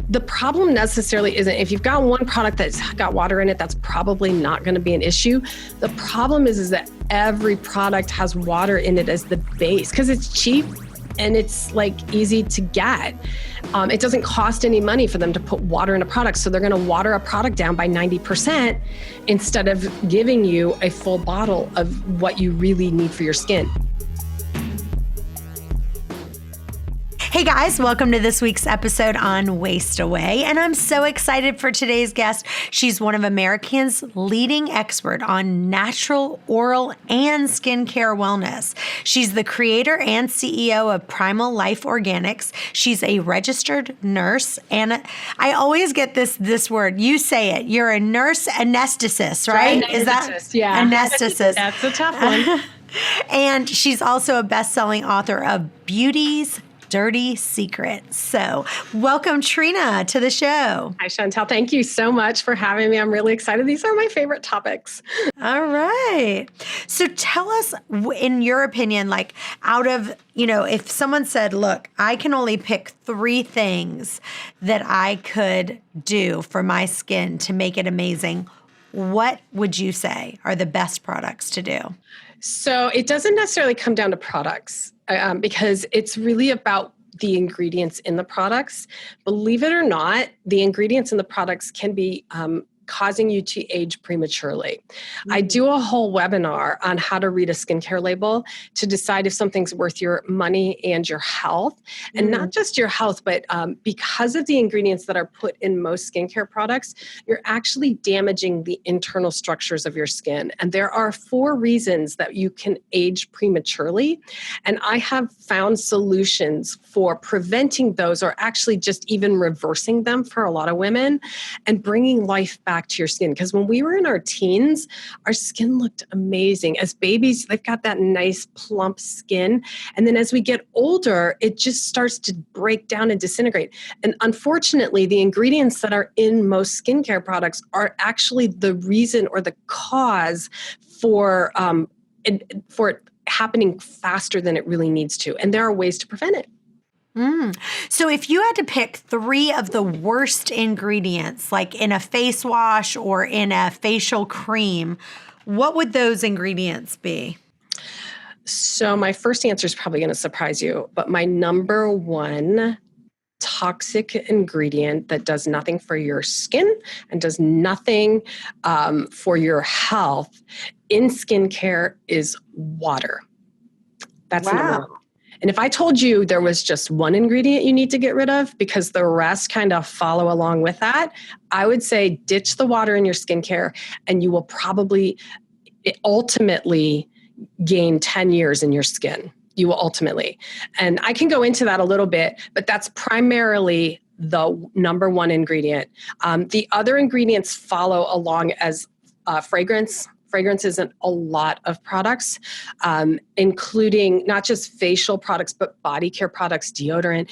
The problem necessarily isn't, if you've got one product that's got water in it, that's probably not going to be an issue. The problem is that every product has water in it as the base because it's cheap and it's like easy to get. It doesn't cost any money for them to put water in a product. So they're going to water a product down by 90% instead of giving you a full bottle of what you really need for your skin. Hey guys, welcome to this week's episode on Waste Away. And I'm so excited for today's guest. She's one of America's leading expert on natural, oral, and skincare wellness. She's the creator and CEO of Primal Life Organics. She's a registered nurse. And I always get this word. You say it. You're a nurse anesthetist, right? Anesthetist, Is that? Yeah. Anesthetist. That's a tough one. And she's also a best-selling author of Beauty's Dirty Secrets. So welcome, Trina, to the show. Hi, Chantel. Thank you so much for having me. I'm really excited. These are my favorite topics. All right. So tell us, in your opinion, like out of, if someone said, look, I can only pick 3 things that I could do for my skin to make it amazing, what would you say are the best products to do? So it doesn't necessarily come down to products because it's really about the ingredients in the products. Believe it or not, the ingredients in the products can be causing you to age prematurely. Mm-hmm. I do a whole webinar on how to read a skincare label to decide if something's worth your money and your health. And not just your health, but because of the ingredients that are put in most skincare products, you're actually damaging the internal structures of your skin. And there are 4 reasons that you can age prematurely. And I have found solutions for preventing those, or actually just even reversing them for a lot of women and bringing life back to your skin. Because when we were in our teens, our skin looked amazing. As babies, they've got that nice plump skin. And then as we get older, it just starts to break down and disintegrate. And unfortunately, the ingredients that are in most skincare products are actually the reason or the cause for it happening faster than it really needs to. And there are ways to prevent it. So if you had to pick 3 of the worst ingredients, like in a face wash or in a facial cream, what would those ingredients be? So my first answer is probably going to surprise you, but my number 1 toxic ingredient that does nothing for your skin and does nothing for your health in skincare is water. That's number 1. And if I told you there was just one ingredient you need to get rid of because the rest kind of follow along with that, I would say ditch the water in your skincare and you will probably ultimately gain 10 years in your skin. You will ultimately. And I can go into that a little bit, but that's primarily the number 1 ingredient. The other ingredients follow along as fragrance. Fragrance isn't a lot of products, including not just facial products, but body care products, deodorant,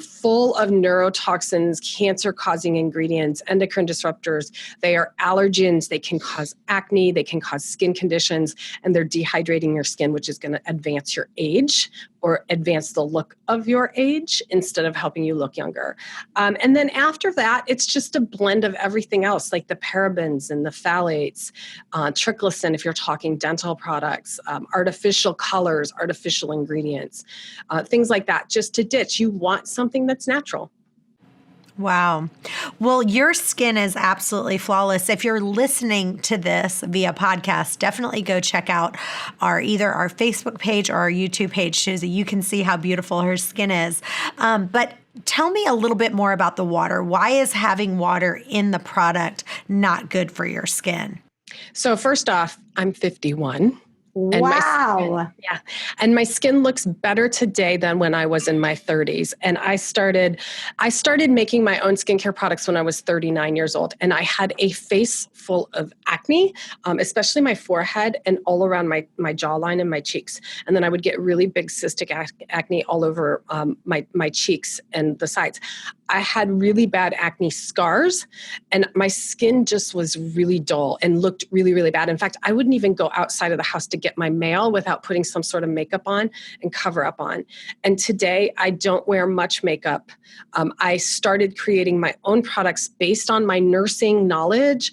full of neurotoxins, cancer-causing ingredients, endocrine disruptors. They are allergens. They can cause acne. They can cause skin conditions, and they're dehydrating your skin, which is going to advance your age or advance the look of your age instead of helping you look younger. And then after that, it's just a blend of everything else, like the parabens and the phthalates, triclosan if you're talking dental products, artificial colors, artificial ingredients, things like that, just to ditch. You want something that's natural. Wow. Well, your skin is absolutely flawless. If you're listening to this via podcast, definitely go check out either our Facebook page or our YouTube page so that you can see how beautiful her skin is. But tell me a little bit more about the water. Why is having water in the product not good for your skin? So first off, I'm 51. Wow. And my skin looks better today than when I was in my 30s. And I started making my own skincare products when I was 39 years old. And I had a face full of acne, especially my forehead and all around my jawline and my cheeks. And then I would get really big cystic acne all over my cheeks and the sides. I had really bad acne scars and my skin just was really dull and looked really, really bad. In fact, I wouldn't even go outside of the house to get my mail without putting some sort of makeup on and cover up on. And today I don't wear much makeup. I started creating my own products based on my nursing knowledge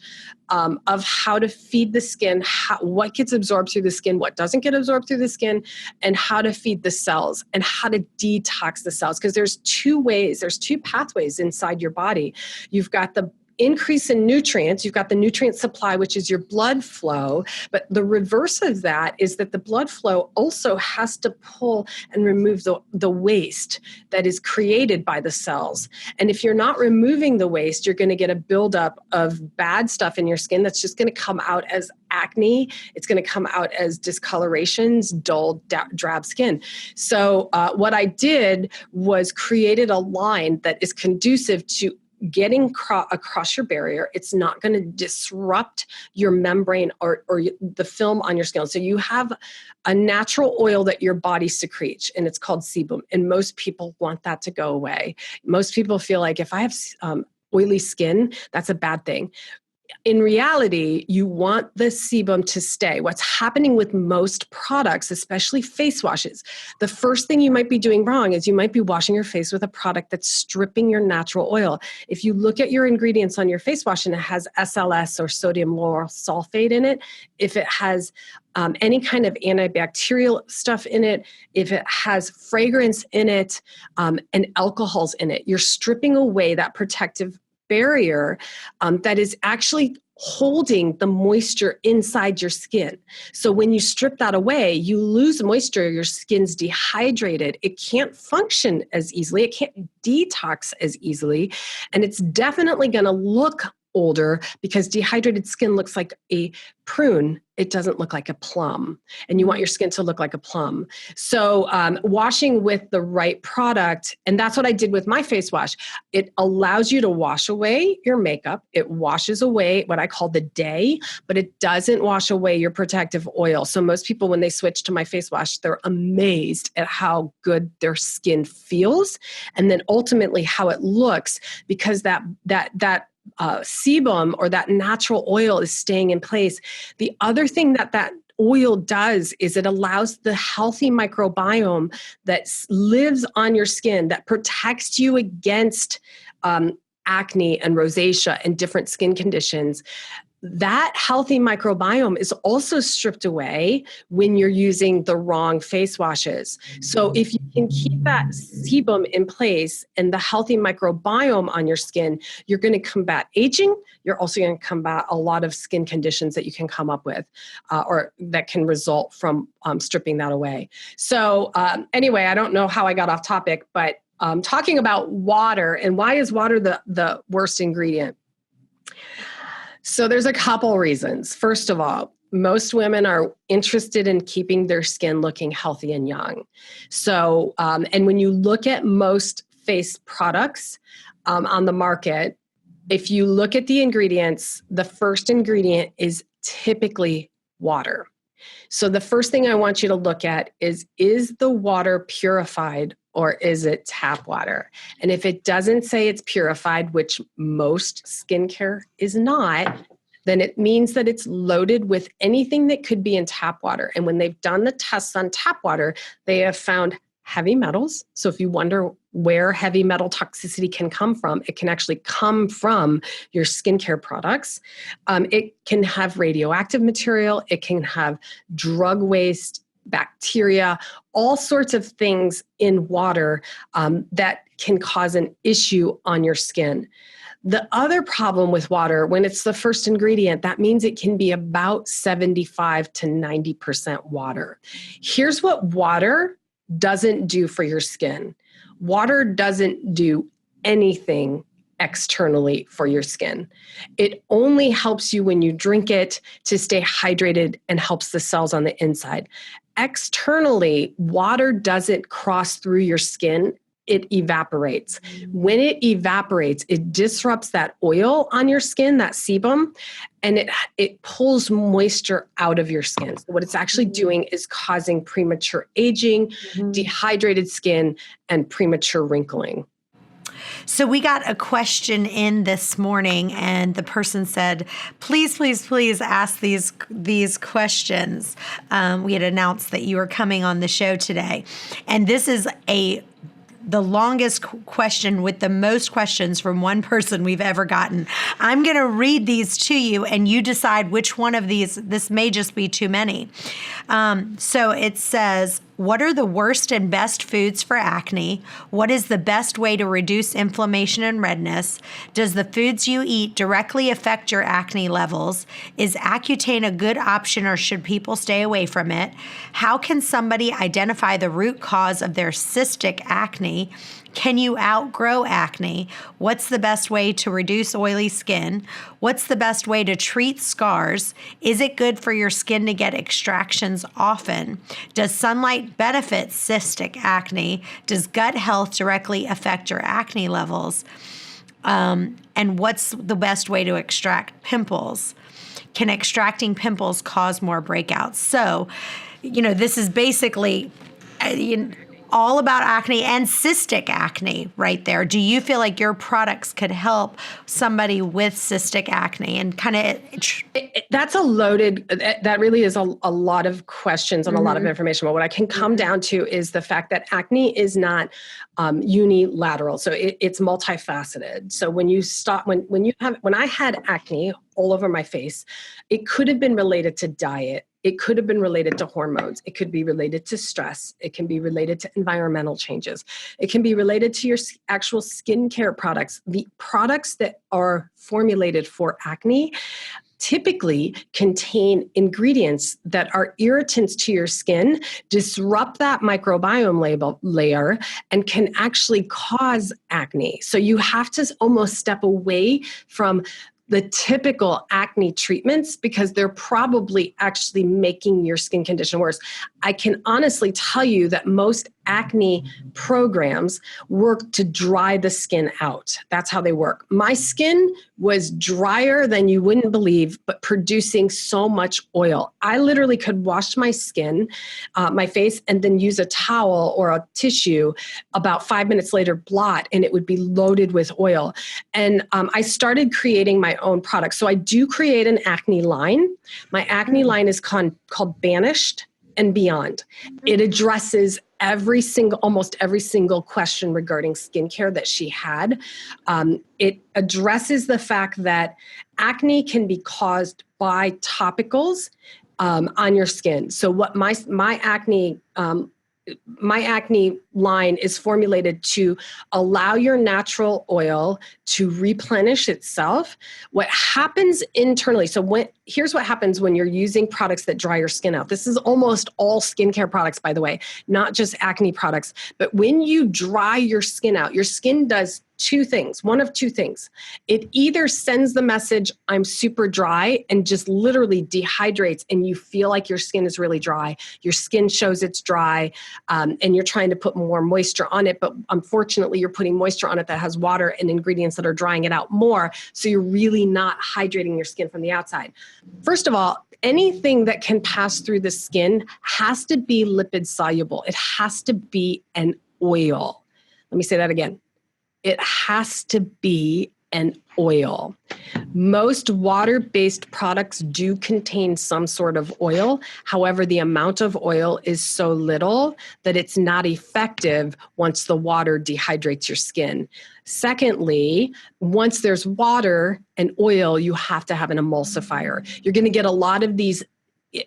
of how to feed the skin, what gets absorbed through the skin, what doesn't get absorbed through the skin, and how to feed the cells and how to detox the cells. Because there's two pathways inside your body. You've got the increase in nutrients. You've got the nutrient supply, which is your blood flow. But the reverse of that is that the blood flow also has to pull and remove the waste that is created by the cells. And if you're not removing the waste, you're going to get a buildup of bad stuff in your skin that's just going to come out as acne. It's going to come out as discolorations, dull, drab skin. So what I did was created a line that is conducive to getting across your barrier. It's not going to disrupt your membrane or the film on your skin. So you have a natural oil that your body secretes, and it's called sebum. And most people want that to go away. Most people feel like if I have oily skin, that's a bad thing. In reality, you want the sebum to stay. What's happening with most products, especially face washes, the first thing you might be doing wrong is you might be washing your face with a product that's stripping your natural oil. If you look at your ingredients on your face wash and it has SLS or sodium lauryl sulfate in it, if it has any kind of antibacterial stuff in it, if it has fragrance in it, and alcohols in it, you're stripping away that protective barrier that is actually holding the moisture inside your skin. So when you strip that away, you lose moisture, your skin's dehydrated. It can't function as easily. It can't detox as easily. And it's definitely going to look older because dehydrated skin looks like a prune. It doesn't look like a plum. And you want your skin to look like a plum. So washing with the right product, and that's what I did with my face wash. It allows you to wash away your makeup. It washes away what I call the day, but it doesn't wash away your protective oil. So most people, when they switch to my face wash, they're amazed at how good their skin feels. And then ultimately how it looks, because that sebum or that natural oil is staying in place. The other thing that oil does is it allows the healthy microbiome that lives on your skin, that protects you against acne and rosacea and different skin conditions. That healthy microbiome is also stripped away when you're using the wrong face washes. So if you can keep that sebum in place and the healthy microbiome on your skin, you're going to combat aging. You're also going to combat a lot of skin conditions that you can come up with or that can result from stripping that away. So anyway, I don't know how I got off topic, but talking about water and why is water the worst ingredient? So there's a couple reasons. First of all, most women are interested in keeping their skin looking healthy and young. So, and when you look at most face products on the market, if you look at the ingredients, the first ingredient is typically water. So the first thing I want you to look at is the water purified or is it tap water? And if it doesn't say it's purified, which most skincare is not, then it means that it's loaded with anything that could be in tap water. And when they've done the tests on tap water, they have found heavy metals. So if you wonder where heavy metal toxicity can come from, it can actually come from your skincare products. It can have radioactive material. It can have drug waste, bacteria, all sorts of things in water that can cause an issue on your skin. The other problem with water, when it's the first ingredient, that means it can be about 75 to 90% water. Here's what water doesn't do for your skin. Water doesn't do anything externally for your skin. It only helps you when you drink it to stay hydrated and helps the cells on the inside. Externally, water doesn't cross through your skin. It evaporates. When it evaporates, it disrupts that oil on your skin, that sebum, and it pulls moisture out of your skin. So what it's actually doing is causing premature aging, dehydrated skin, and premature wrinkling. So we got a question in this morning, and the person said, please, please, please ask these questions. We had announced that you were coming on the show today. And this is the longest question with the most questions from one person we've ever gotten. I'm going to read these to you, and you decide which one of these. This may just be too many. So it says, what are the worst and best foods for acne? What is the best way to reduce inflammation and redness? Does the foods you eat directly affect your acne levels? Is Accutane a good option, or should people stay away from it? How can somebody identify the root cause of their cystic acne? Can you outgrow acne? What's the best way to reduce oily skin? What's the best way to treat scars? Is it good for your skin to get extractions often? Does sunlight benefit cystic acne? Does gut health directly affect your acne levels? And what's the best way to extract pimples? Can extracting pimples cause more breakouts? So, this is basically all about acne and cystic acne right there. Do you feel like your products could help somebody with cystic acne? And kind of that's a loaded, that really is a lot of questions and a lot of information. But what I can come down to is the fact that acne is not unilateral. So it's multifaceted. So when I had acne all over my face, it could have been related to diet. It could have been related to hormones. It could be related to stress. It can be related to environmental changes. It can be related to your actual skincare products. The products that are formulated for acne typically contain ingredients that are irritants to your skin, disrupt that microbiome layer, and can actually cause acne. So you have to almost step away from the typical acne treatments because they're probably actually making your skin condition worse. I can honestly tell you that most acne programs work to dry the skin out. That's how they work. My skin was drier than you wouldn't believe, but producing so much oil. I literally could wash my skin, my face, and then use a towel or a tissue. About 5 minutes later, blot, and it would be loaded with oil. And I started creating my own products. So I do create an acne line. My acne line is called Banished and Beyond. It addresses almost every single question regarding skincare that she had. It addresses the fact that acne can be caused by topicals on your skin. So what my acne line is formulated to allow your natural oil to replenish itself. What happens internally, here's what happens when you're using products that dry your skin out. This is almost all skincare products, by the way, not just acne products. But when you dry your skin out, your skin does one of two things. It either sends the message, I'm super dry, and just literally dehydrates, and you feel like your skin is really dry. Your skin shows it's dry, and you're trying to put more moisture on it, but unfortunately you're putting moisture on it that has water and ingredients that are drying it out more, so you're really not hydrating your skin from the outside. First of all, anything that can pass through the skin has to be lipid soluble. It has to be an oil. Let me say that again. It has to be an oil. Most water-based products do contain some sort of oil. However, the amount of oil is so little that it's not effective once the water dehydrates your skin. Secondly, once there's water and oil, you have to have an emulsifier. You're going to get a lot of these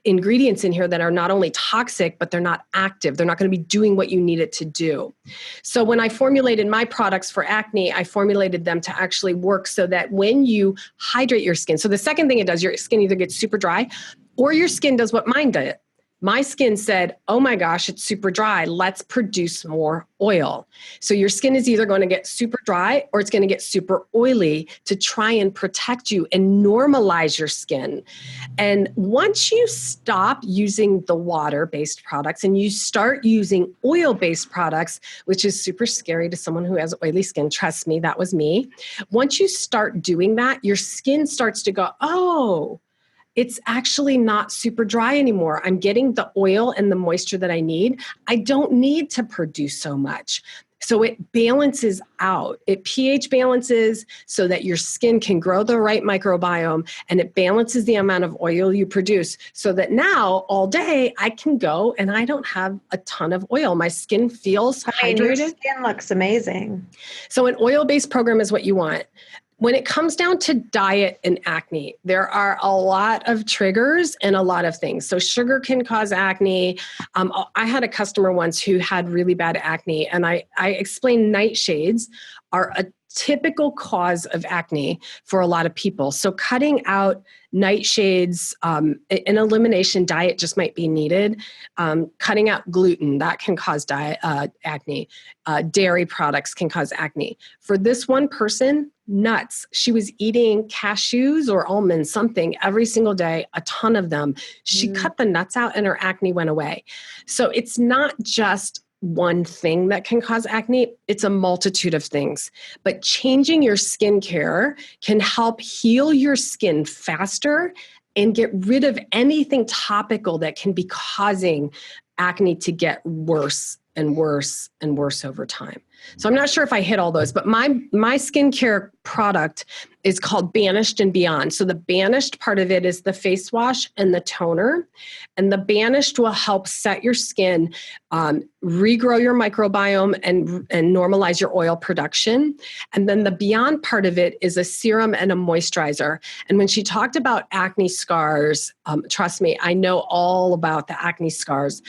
ingredients in here that are not only toxic, but they're not active. They're not going to be doing what you need it to do. So when I formulated my products for acne, I formulated them to actually work so that when you hydrate your skin, so the second thing it does, your skin either gets super dry or your skin does what mine did. My skin said, oh my gosh, it's super dry. Let's produce more oil. So your skin is either going to get super dry or it's going to get super oily to try and protect you and normalize your skin. And once you stop using the water-based products and you start using oil-based products, which is super scary to someone who has oily skin, trust me, that was me. Once you start doing that, your skin starts to go, oh, it's actually not super dry anymore. I'm getting the oil and the moisture that I need. I don't need to produce so much. So it balances out. It pH balances so that your skin can grow the right microbiome, and it balances the amount of oil you produce so that now all day I can go and I don't have a ton of oil. My skin feels hydrated. Your skin looks amazing. So an oil-based program is what you want. When it comes down to diet and acne, there are a lot of triggers and a lot of things. So sugar can cause acne. I had a customer once who had really bad acne, and I explained nightshades are a typical cause of acne for a lot of people. So cutting out nightshades, an elimination diet just might be needed. Cutting out gluten, that can cause acne. Dairy products can cause acne. For this one person, nuts. She was eating cashews or almonds, something every single day, a ton of them. She cut the nuts out and her acne went away. So it's not just one thing that can cause acne. It's a multitude of things. But changing your skincare can help heal your skin faster and get rid of anything topical that can be causing acne to get worse and worse and worse over time. So I'm not sure if I hit all those, but my skincare product is called Banished and Beyond. So the Banished part of it is the face wash and the toner. And the Banished will help set your skin, regrow your microbiome and normalize your oil production. And then the Beyond part of it is a serum and a moisturizer. And when she talked about acne scars, trust me, I know all about the acne scars.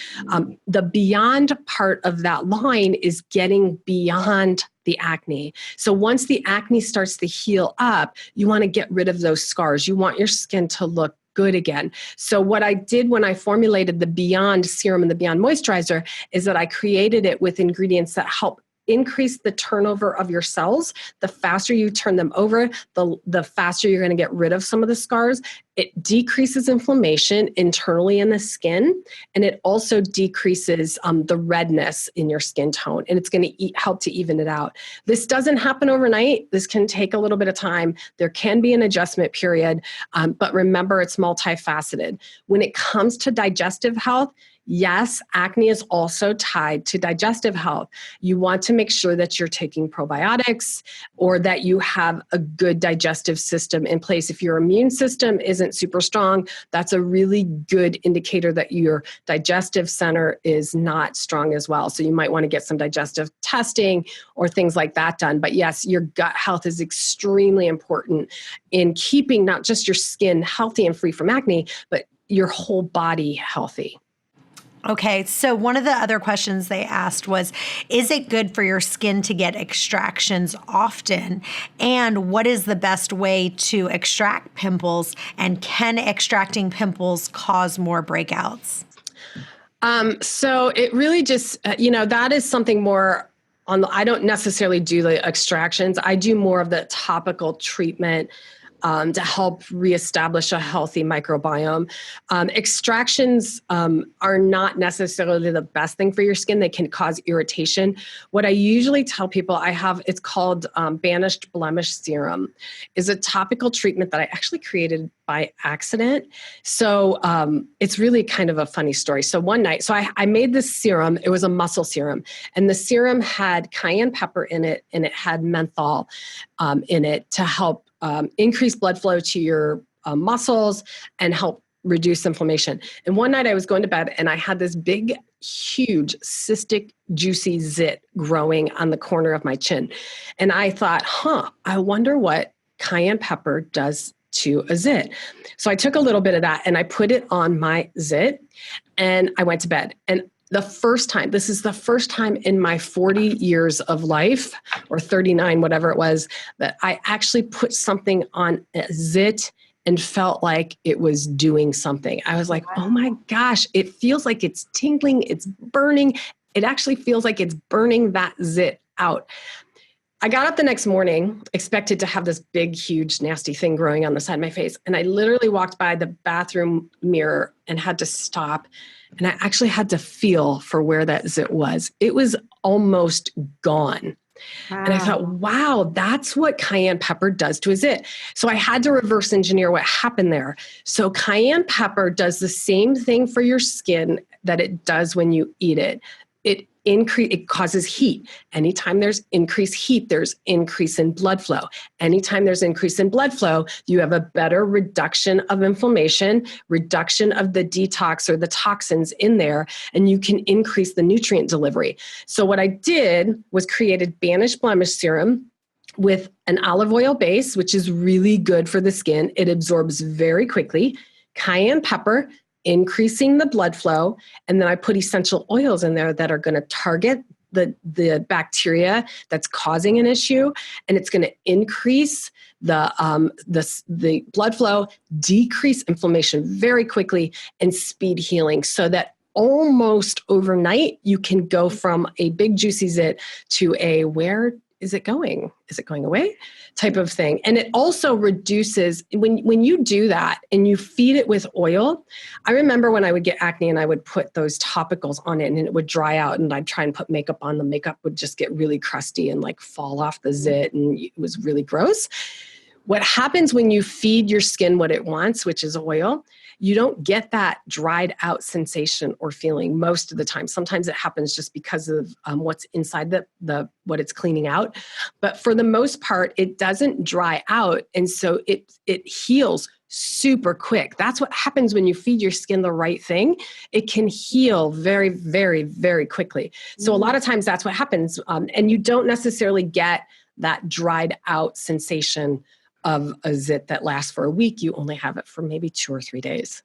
The Beyond part of that line is getting beyond the acne. So once the acne starts to heal up, you want to get rid of those scars. You want your skin to look good again. So what I did when I formulated the Beyond serum and the Beyond moisturizer is that I created it with ingredients that help increase the turnover of your cells. The faster you turn them over, the faster you're going to get rid of some of the scars. It decreases inflammation internally in the skin, and it also decreases the redness in your skin tone, and it's going to help to even it out. This doesn't happen overnight. This can take a little bit of time. There can be an adjustment period, but remember, it's multifaceted. When it comes to digestive health, yes, acne is also tied to digestive health. You want to make sure that you're taking probiotics or that you have a good digestive system in place. If your immune system isn't super strong, that's a really good indicator that your digestive center is not strong as well. So you might want to get some digestive testing or things like that done. But yes, your gut health is extremely important in keeping not just your skin healthy and free from acne, but your whole body healthy. Okay, so one of the other questions they asked was, is it good for your skin to get extractions often? And what is the best way to extract pimples? And can extracting pimples cause more breakouts? So it really just, that is something more I don't necessarily do the extractions. I do more of the topical treatment to help reestablish a healthy microbiome. Extractions are not necessarily the best thing for your skin. They can cause irritation. What I usually tell people it's called Banished Blemish Serum, is a topical treatment that I actually created by accident. So it's really kind of a funny story. So one night, I made this serum. It was a muscle serum, and the serum had cayenne pepper in it, and it had menthol in it to help increase blood flow to your muscles and help reduce inflammation. And one night I was going to bed and I had this big, huge, cystic, juicy zit growing on the corner of my chin. And I thought, I wonder what cayenne pepper does to a zit. So I took a little bit of that and I put it on my zit and I went to bed. And this is the first time in my 40 years of life, or 39, whatever it was, that I actually put something on a zit and felt like it was doing something. I was like, oh my gosh, it feels like it's tingling, it's burning. It actually feels like it's burning that zit out. I got up the next morning, expected to have this big, huge, nasty thing growing on the side of my face. And I literally walked by the bathroom mirror and had to stop. And I actually had to feel for where that zit was. It was almost gone. Wow. And I thought, wow, that's what cayenne pepper does to a zit. So I had to reverse engineer what happened there. So cayenne pepper does the same thing for your skin that it does when you eat it. It it causes heat. Anytime there's increased heat, there's increase in blood flow. Anytime there's increase in blood flow, you have a better reduction of inflammation, reduction of the detox or the toxins in there, and you can increase the nutrient delivery. So what I did was created Banish Blemish Serum with an olive oil base, which is really good for the skin. It absorbs very quickly. Cayenne pepper, increasing the blood flow. And then I put essential oils in there that are going to target the bacteria that's causing an issue. And it's going to increase the blood flow, decrease inflammation very quickly, and speed healing so that almost overnight you can go from a big juicy zit to a where is it going? Is it going away? Type of thing. And it also reduces, when you do that and you feed it with oil, I remember when I would get acne and I would put those topicals on it and it would dry out and I'd try and put makeup on. The makeup would just get really crusty and like fall off the zit and it was really gross. What happens when you feed your skin what it wants, which is oil, you don't get that dried out sensation or feeling most of the time. Sometimes it happens just because of what's inside what it's cleaning out. But for the most part, it doesn't dry out. And so it heals super quick. That's what happens when you feed your skin the right thing. It can heal very, very, very quickly. So a lot of times that's what happens. And you don't necessarily get that dried out sensation of a zit that lasts for a week. You only have it for maybe 2 or 3 days.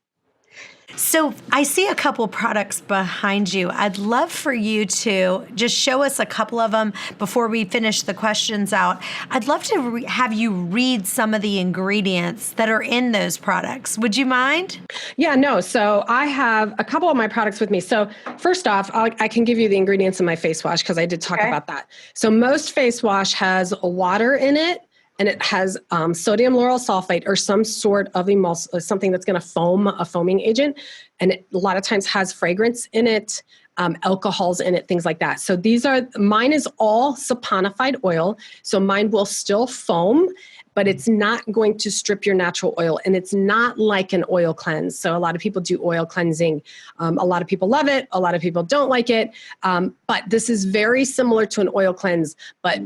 So I see a couple products behind you. I'd love for you to just show us a couple of them before we finish the questions out. I'd love to have you read some of the ingredients that are in those products. Would you mind? Yeah, no. So I have a couple of my products with me. So first off, I can give you the ingredients in my face wash because I did talk about that. So most face wash has water in it. And it has sodium lauryl sulfate or some sort of something that's going to foam, a foaming agent. And it a lot of times has fragrance in it, alcohols in it, things like that. So mine is all saponified oil. So mine will still foam, but it's not going to strip your natural oil. And it's not like an oil cleanse. So a lot of people do oil cleansing. A lot of people love it. A lot of people don't like it. But this is very similar to an oil cleanse, but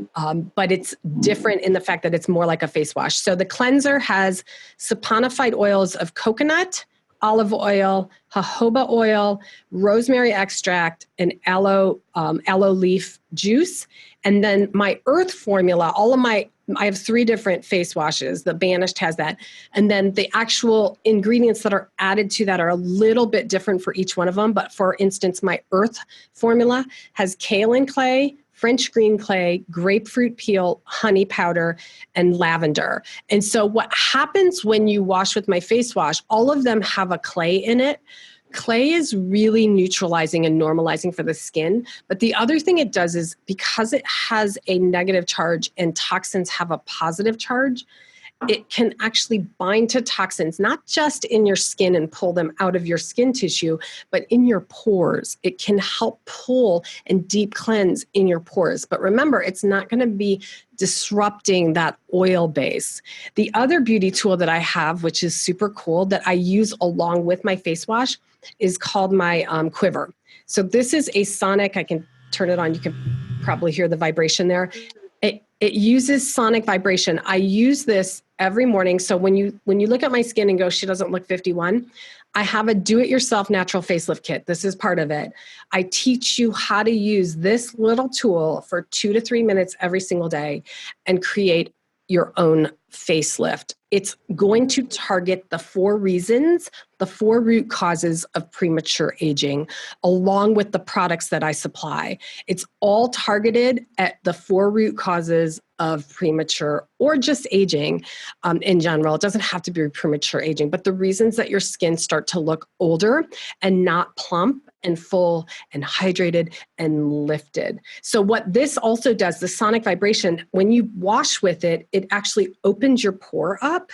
it's different in the fact that it's more like a face wash. So the cleanser has saponified oils of coconut, olive oil, jojoba oil, rosemary extract, and aloe leaf juice. And then my earth formula, I have 3 different face washes. The Banished has that. And then the actual ingredients that are added to that are a little bit different for each one of them. But for instance, my earth formula has kaolin clay, French green clay, grapefruit peel, honey powder, and lavender. And so what happens when you wash with my face wash, all of them have a clay in it. Clay is really neutralizing and normalizing for the skin. But the other thing it does is because it has a negative charge and toxins have a positive charge, it can actually bind to toxins, not just in your skin and pull them out of your skin tissue, but in your pores. It can help pull and deep cleanse in your pores. But remember, it's not going to be disrupting that oil base. The other beauty tool that I have, which is super cool, that I use along with my face wash, is called my quiver. So this is a sonic, I can turn it on, you can probably hear the vibration there. It uses sonic vibration. I use this every morning. So when you look at my skin and go, she doesn't look 51, I have a do-it-yourself natural facelift kit. This is part of it. I teach you how to use this little tool for 2 to 3 minutes every single day and create your own facelift. It's going to target the 4 reasons, the 4 root causes of premature aging, along with the products that I supply. It's all targeted at the 4 root causes of premature or just aging in general. It doesn't have to be premature aging, but the reasons that your skin start to look older and not plump and full and hydrated and lifted. So what this also does, the sonic vibration, when you wash with it, it actually opens your pore up.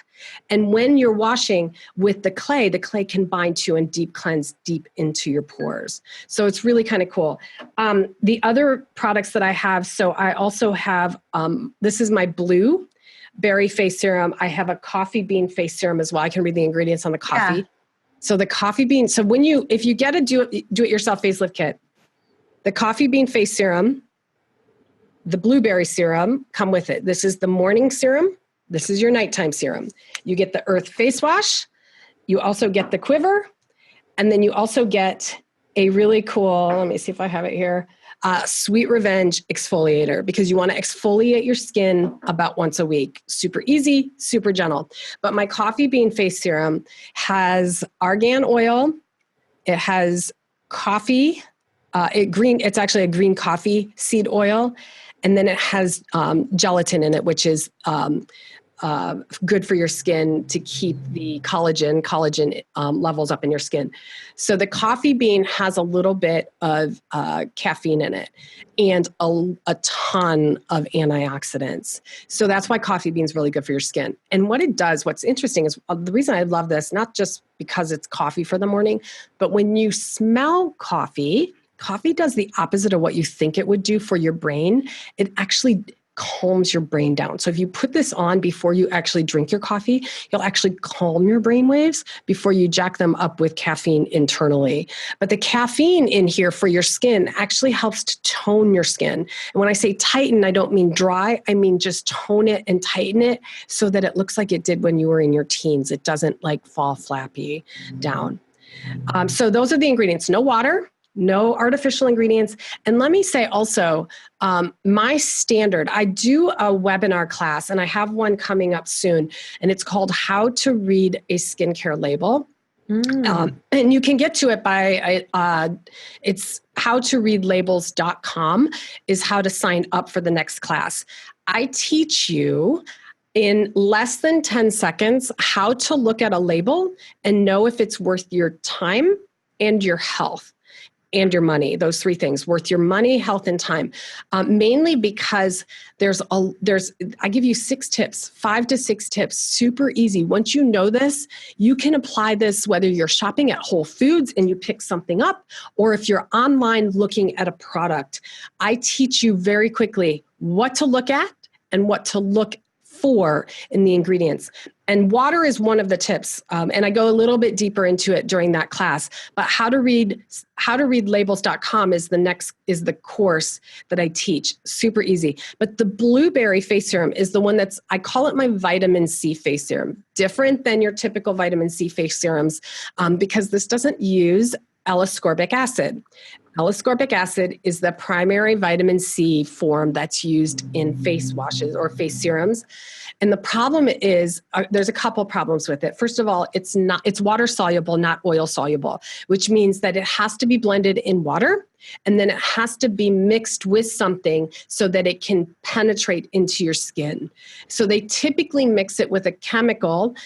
And when you're washing with the clay can bind to and deep cleanse deep into your pores. So it's really kind of cool. The other products that I have, so I also have, this is my blue berry face serum. I have a coffee bean face serum as well. I can read the ingredients on the coffee. Yeah. So the coffee bean, so if you get a do-it-yourself facelift kit, The coffee bean face serum, the blueberry serum come with it. This is the morning serum. This is your nighttime serum. You get the earth face wash. You also get the quiver. And then you also get a really cool, let me see if I have it here, Sweet Revenge exfoliator, because you want to exfoliate your skin about once a week. Super easy, super gentle. But my coffee bean face serum has argan oil. It has coffee, it's actually a green coffee seed oil. And then it has gelatin in it, which is good for your skin to keep the collagen levels up in your skin. So the coffee bean has a little bit of caffeine in it and a ton of antioxidants. So that's why coffee bean is really good for your skin. And what it does, what's interesting is the reason I love this, not just because it's coffee for the morning, but when you smell coffee does the opposite of what you think it would do for your brain. It actually calms your brain down. So if you put this on before you actually drink your coffee, you'll actually calm your brain waves before you jack them up with caffeine internally. But the caffeine in here for your skin actually helps to tone your skin. And when I say tighten, I don't mean dry. I mean just tone it and tighten it so that it looks like it did when you were in your teens. It doesn't like fall flappy down. So those are the ingredients. No water. No artificial ingredients. And let me say also, my standard, I do a webinar class and I have one coming up soon, and it's called How to Read a Skincare Label. And you can get to it by, it's howtoreadlabels.com is how to sign up for the next class. I teach you in less than 10 seconds how to look at a label and know if it's worth your time and your health. And your money, those three things, worth your money, health, and time. Mainly because I give you 6 tips, 5 to 6 tips, super easy. Once you know this, you can apply this whether you're shopping at Whole Foods and you pick something up, or if you're online looking at a product. I teach you very quickly what to look at and what to look for in the ingredients. And water is one of the tips. And I go a little bit deeper into it during that class, but howtoreadlabels.com is the course that I teach. Super easy. But the blueberry face serum is the one I call it my vitamin C face serum. Different than your typical vitamin C face serums, because this doesn't use L-ascorbic acid. L-ascorbic acid is the primary vitamin C form that's used in face washes or face serums. And the problem is, there's a couple problems with it. First of all, it's water soluble, not oil soluble, which means that it has to be blended in water, and then it has to be mixed with something so that it can penetrate into your skin. So they typically mix it with a chemical.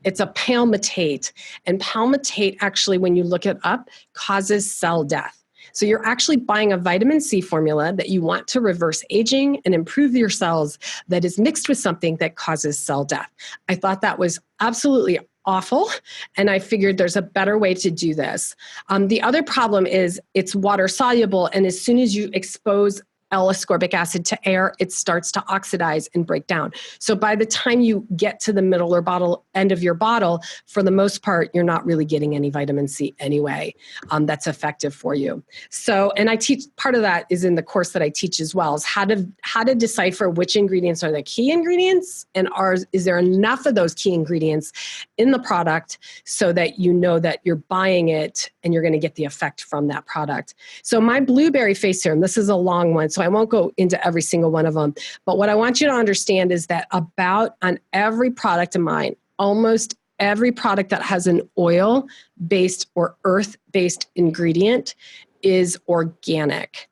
It's a palmitate. And palmitate, actually, when you look it up, causes cell death. So you're actually buying a vitamin C formula that you want to reverse aging and improve your cells that is mixed with something that causes cell death. I thought that was absolutely awful, and I figured there's a better way to do this. The other problem is it's water soluble, and as soon as you expose L-ascorbic acid to air, it starts to oxidize and break down. So by the time you get to the middle or end of your bottle, for the most part, you're not really getting any vitamin C anyway. That's effective for you. So, and I teach, part of that is in the course that I teach as well, is how to decipher which ingredients are the key ingredients, and is there enough of those key ingredients in the product so that you know that you're buying it and you're going to get the effect from that product. So my blueberry face serum, this is a long one, so I won't go into every single one of them. But what I want you to understand is that on every product of mine, almost every product that has an oil-based or earth-based ingredient is organic.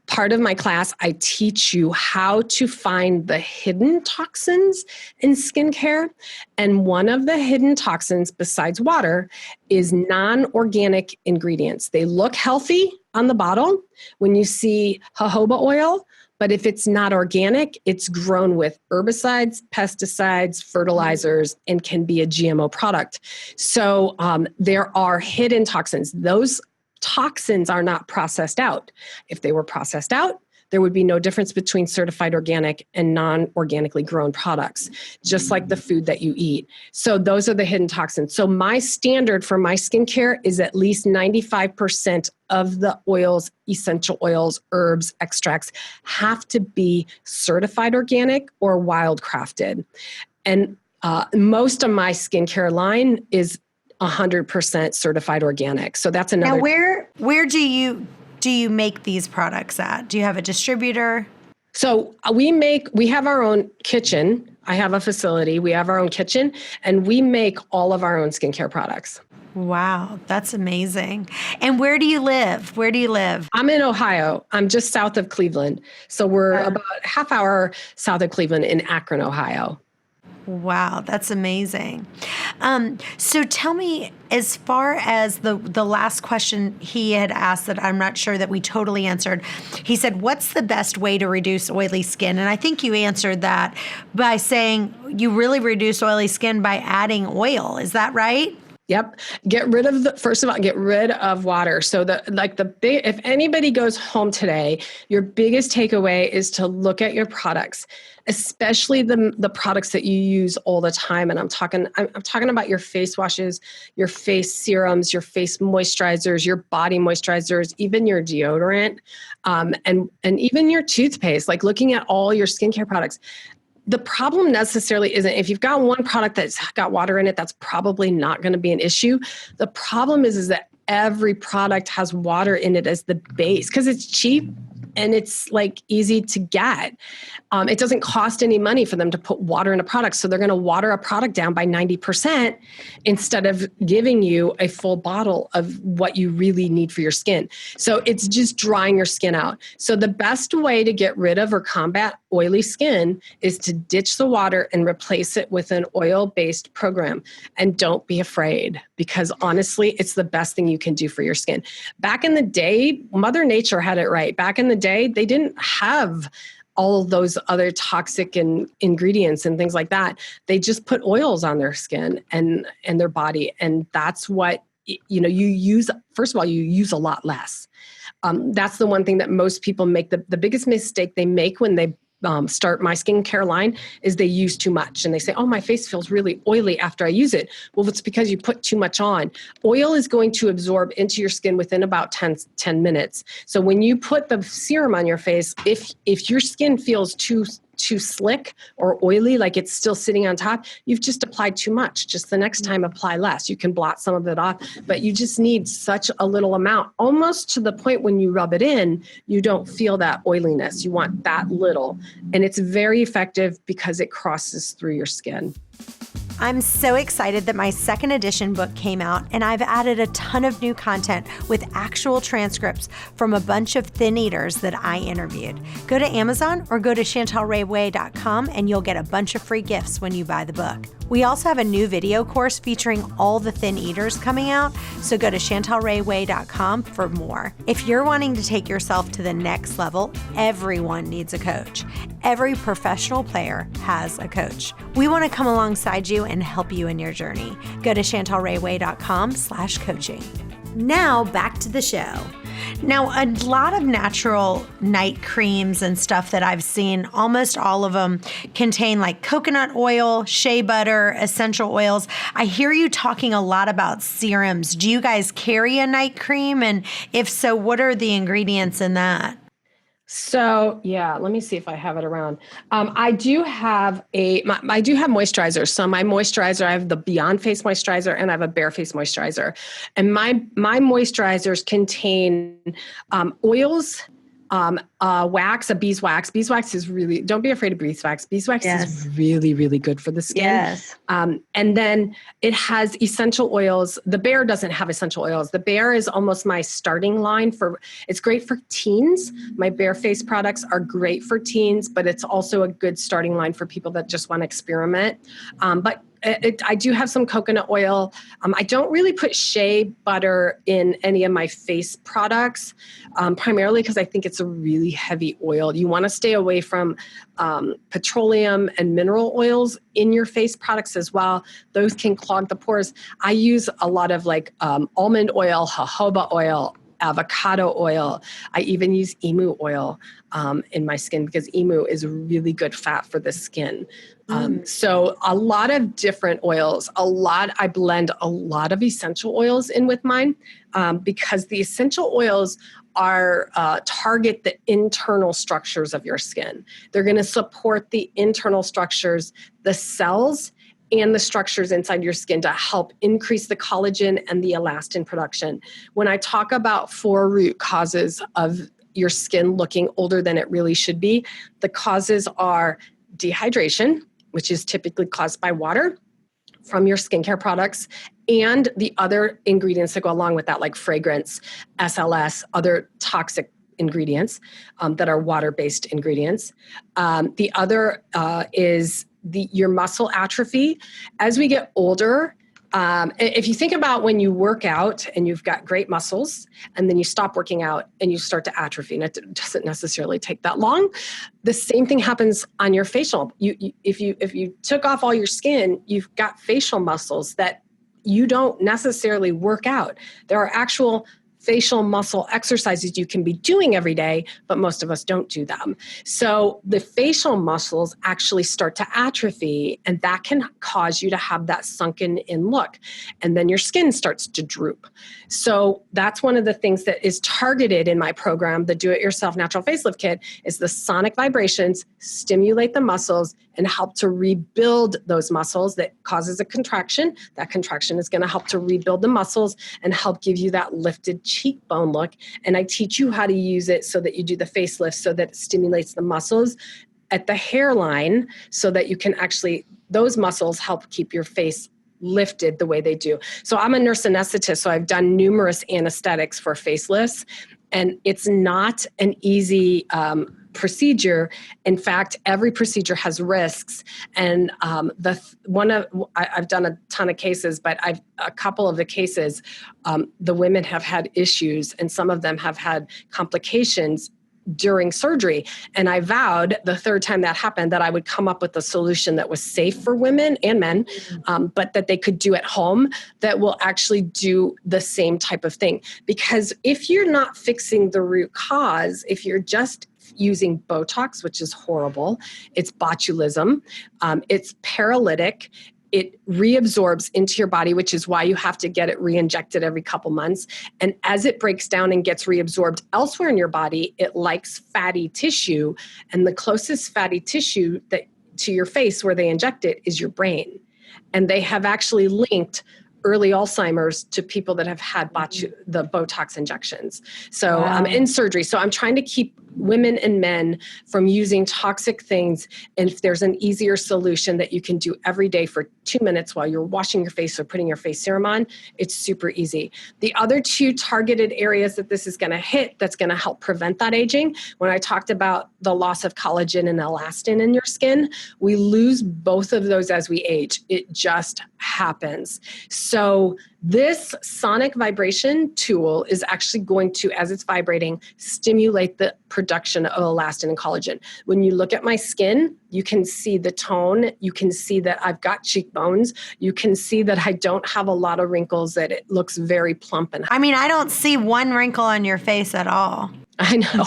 Part of my class, I teach you how to find the hidden toxins in skincare. And one of the hidden toxins, besides water, is non-organic ingredients. They look healthy on the bottle when you see jojoba oil, but if it's not organic, it's grown with herbicides, pesticides, fertilizers, and can be a GMO product. So there are hidden toxins. Those toxins are not processed out. If they were processed out, there would be no difference between certified organic and non-organically grown products, just like the food that you eat. So those are the hidden toxins. So my standard for my skincare is at least 95% of the oils, essential oils, herbs, extracts have to be certified organic or wildcrafted. And most of my skincare line is 100% certified organic. So that's another. Now, where do you make these products at? Do you have a distributor? So we have our own kitchen. I have a facility. We have our own kitchen, and we make all of our own skincare products. Wow, that's amazing. And where do you live? Where do you live? I'm in Ohio. I'm just south of Cleveland. So we're about a half hour south of Cleveland in Akron, Ohio. Wow, that's amazing. So tell me, as far as the last question he had asked that I'm not sure that we totally answered, he said, what's the best way to reduce oily skin? And I think you answered that by saying you really reduce oily skin by adding oil. Is that right? Yep. First of all, get rid of water. So if anybody goes home today, your biggest takeaway is to look at your products, especially the products that you use all the time. And I'm talking about your face washes, your face serums, your face moisturizers, your body moisturizers, even your deodorant, and even your toothpaste, like looking at all your skincare products. The problem necessarily isn't if you've got one product that's got water in it, that's probably not going to be an issue. The problem is that every product has water in it as the base because it's cheap and it's like easy to get. It doesn't cost any money for them to put water in a product. So they're going to water a product down by 90% instead of giving you a full bottle of what you really need for your skin. So it's just drying your skin out. So the best way to get rid of or combat oily skin is to ditch the water and replace it with an oil-based program. And don't be afraid, because honestly, it's the best thing you can do for your skin. Back in the day, Mother Nature had it right. Back in the day, they didn't have all of those other toxic ingredients and things like that. They just put oils on their skin and their body. And that's what, you use. First of all, you use a lot less. That's the one thing that most people make. The biggest mistake they make when they start my skincare line is they use too much and they say, oh, my face feels really oily after I use it. Well, it's because you put too much on. Oil is going to absorb into your skin within about 10 minutes. So when you put the serum on your face, if your skin feels too slick or oily, like it's still sitting on top, you've just applied too much. Just the next time, apply less. You can blot some of it off, but you just need such a little amount, almost to the point when you rub it in, you don't feel that oiliness. You want that little. And it's very effective because it crosses through your skin. I'm so excited that my second edition book came out, and I've added a ton of new content with actual transcripts from a bunch of thin eaters that I interviewed. Go to Amazon or go to chantelrayway.com and you'll get a bunch of free gifts when you buy the book. We also have a new video course featuring all the thin eaters coming out, so go to chantelrayway.com for more. If you're wanting to take yourself to the next level, everyone needs a coach. Every professional player has a coach. We want to come alongside you and help you in your journey. Go to chantelrayway.com/coaching. Now back to the show. Now, a lot of natural night creams and stuff that I've seen, almost all of them contain like coconut oil, shea butter, essential oils. I hear you talking a lot about serums. Do you guys carry a night cream? And if so, what are the ingredients in that? So yeah, let me see if I have it around. I do have moisturizer. So my moisturizer, I have the Beyond Face moisturizer and I have a Bare Face moisturizer. And my moisturizers contain oils, wax, a beeswax. Beeswax is really, don't be afraid of beeswax. Beeswax is really, really good for the skin. Yes. And then it has essential oils. The Bare doesn't have essential oils. The Bare is almost my starting line it's great for teens. My Bare Face products are great for teens, but it's also a good starting line for people that just want to experiment. But I do have some coconut oil. I don't really put shea butter in any of my face products, primarily because I think it's a really heavy oil. You want to stay away from petroleum and mineral oils in your face products as well. Those can clog the pores. I use a lot of almond oil, jojoba oil, avocado oil. I even use emu oil in my skin because emu is a really good fat for the skin. So a lot of different oils, I blend a lot of essential oils in with mine because the essential oils are target the internal structures of your skin. They're going to support the internal structures, the cells, and the structures inside your skin to help increase the collagen and the elastin production. When I talk about 4 root causes of your skin looking older than it really should be, the causes are dehydration, which is typically caused by water from your skincare products, and the other ingredients that go along with that, like fragrance, SLS, other toxic ingredients that are water-based ingredients. The other is your muscle atrophy. As we get older, if you think about when you work out and you've got great muscles and then you stop working out and you start to atrophy, and it doesn't necessarily take that long, the same thing happens on your facial. If you took off all your skin, you've got facial muscles that you don't necessarily work out. There are actual facial muscle exercises you can be doing every day, but most of us don't do them. So the facial muscles actually start to atrophy, and that can cause you to have that sunken in look. And then your skin starts to droop. So that's one of the things that is targeted in my program, the Do-It-Yourself Natural Facelift Kit, is the sonic vibrations stimulate the muscles and help to rebuild those muscles that causes a contraction. That contraction is going to help to rebuild the muscles and help give you that lifted cheekbone look. And I teach you how to use it so that you do the facelift so that it stimulates the muscles at the hairline so that you can actually, those muscles help keep your face lifted the way they do. So I'm a nurse anesthetist, so I've done numerous anesthetics for facelifts, and it's not an easy procedure. In fact, every procedure has risks. And I've done a ton of cases, but a couple of the cases, the women have had issues, and some of them have had complications during surgery. And I vowed the third time that happened that I would come up with a solution that was safe for women and men, but that they could do at home that will actually do the same type of thing. Because if you're not fixing the root cause, if you're just using Botox, which is horrible, it's botulism, it's paralytic, it reabsorbs into your body, which is why you have to get it re-injected every couple months. And as it breaks down and gets reabsorbed elsewhere in your body, it likes fatty tissue. And the closest fatty tissue to your face where they inject it is your brain. And they have actually linked early Alzheimer's to people that have had the Botox injections. So in surgery. So I'm trying to keep women and men from using toxic things. And if there's an easier solution that you can do every day for 2 minutes while you're washing your face or putting your face serum on, it's super easy. The other 2 targeted areas that this is going to hit that's going to help prevent that aging, when I talked about the loss of collagen and elastin in your skin, we lose both of those as we age. It just happens. So this sonic vibration tool is actually going to, as it's vibrating, stimulate the production of elastin and collagen. When you look at my skin, you can see the tone. You can see that I've got cheekbones. You can see that I don't have a lot of wrinkles, that it looks very plump. And I mean, I don't see one wrinkle on your face at all. I know.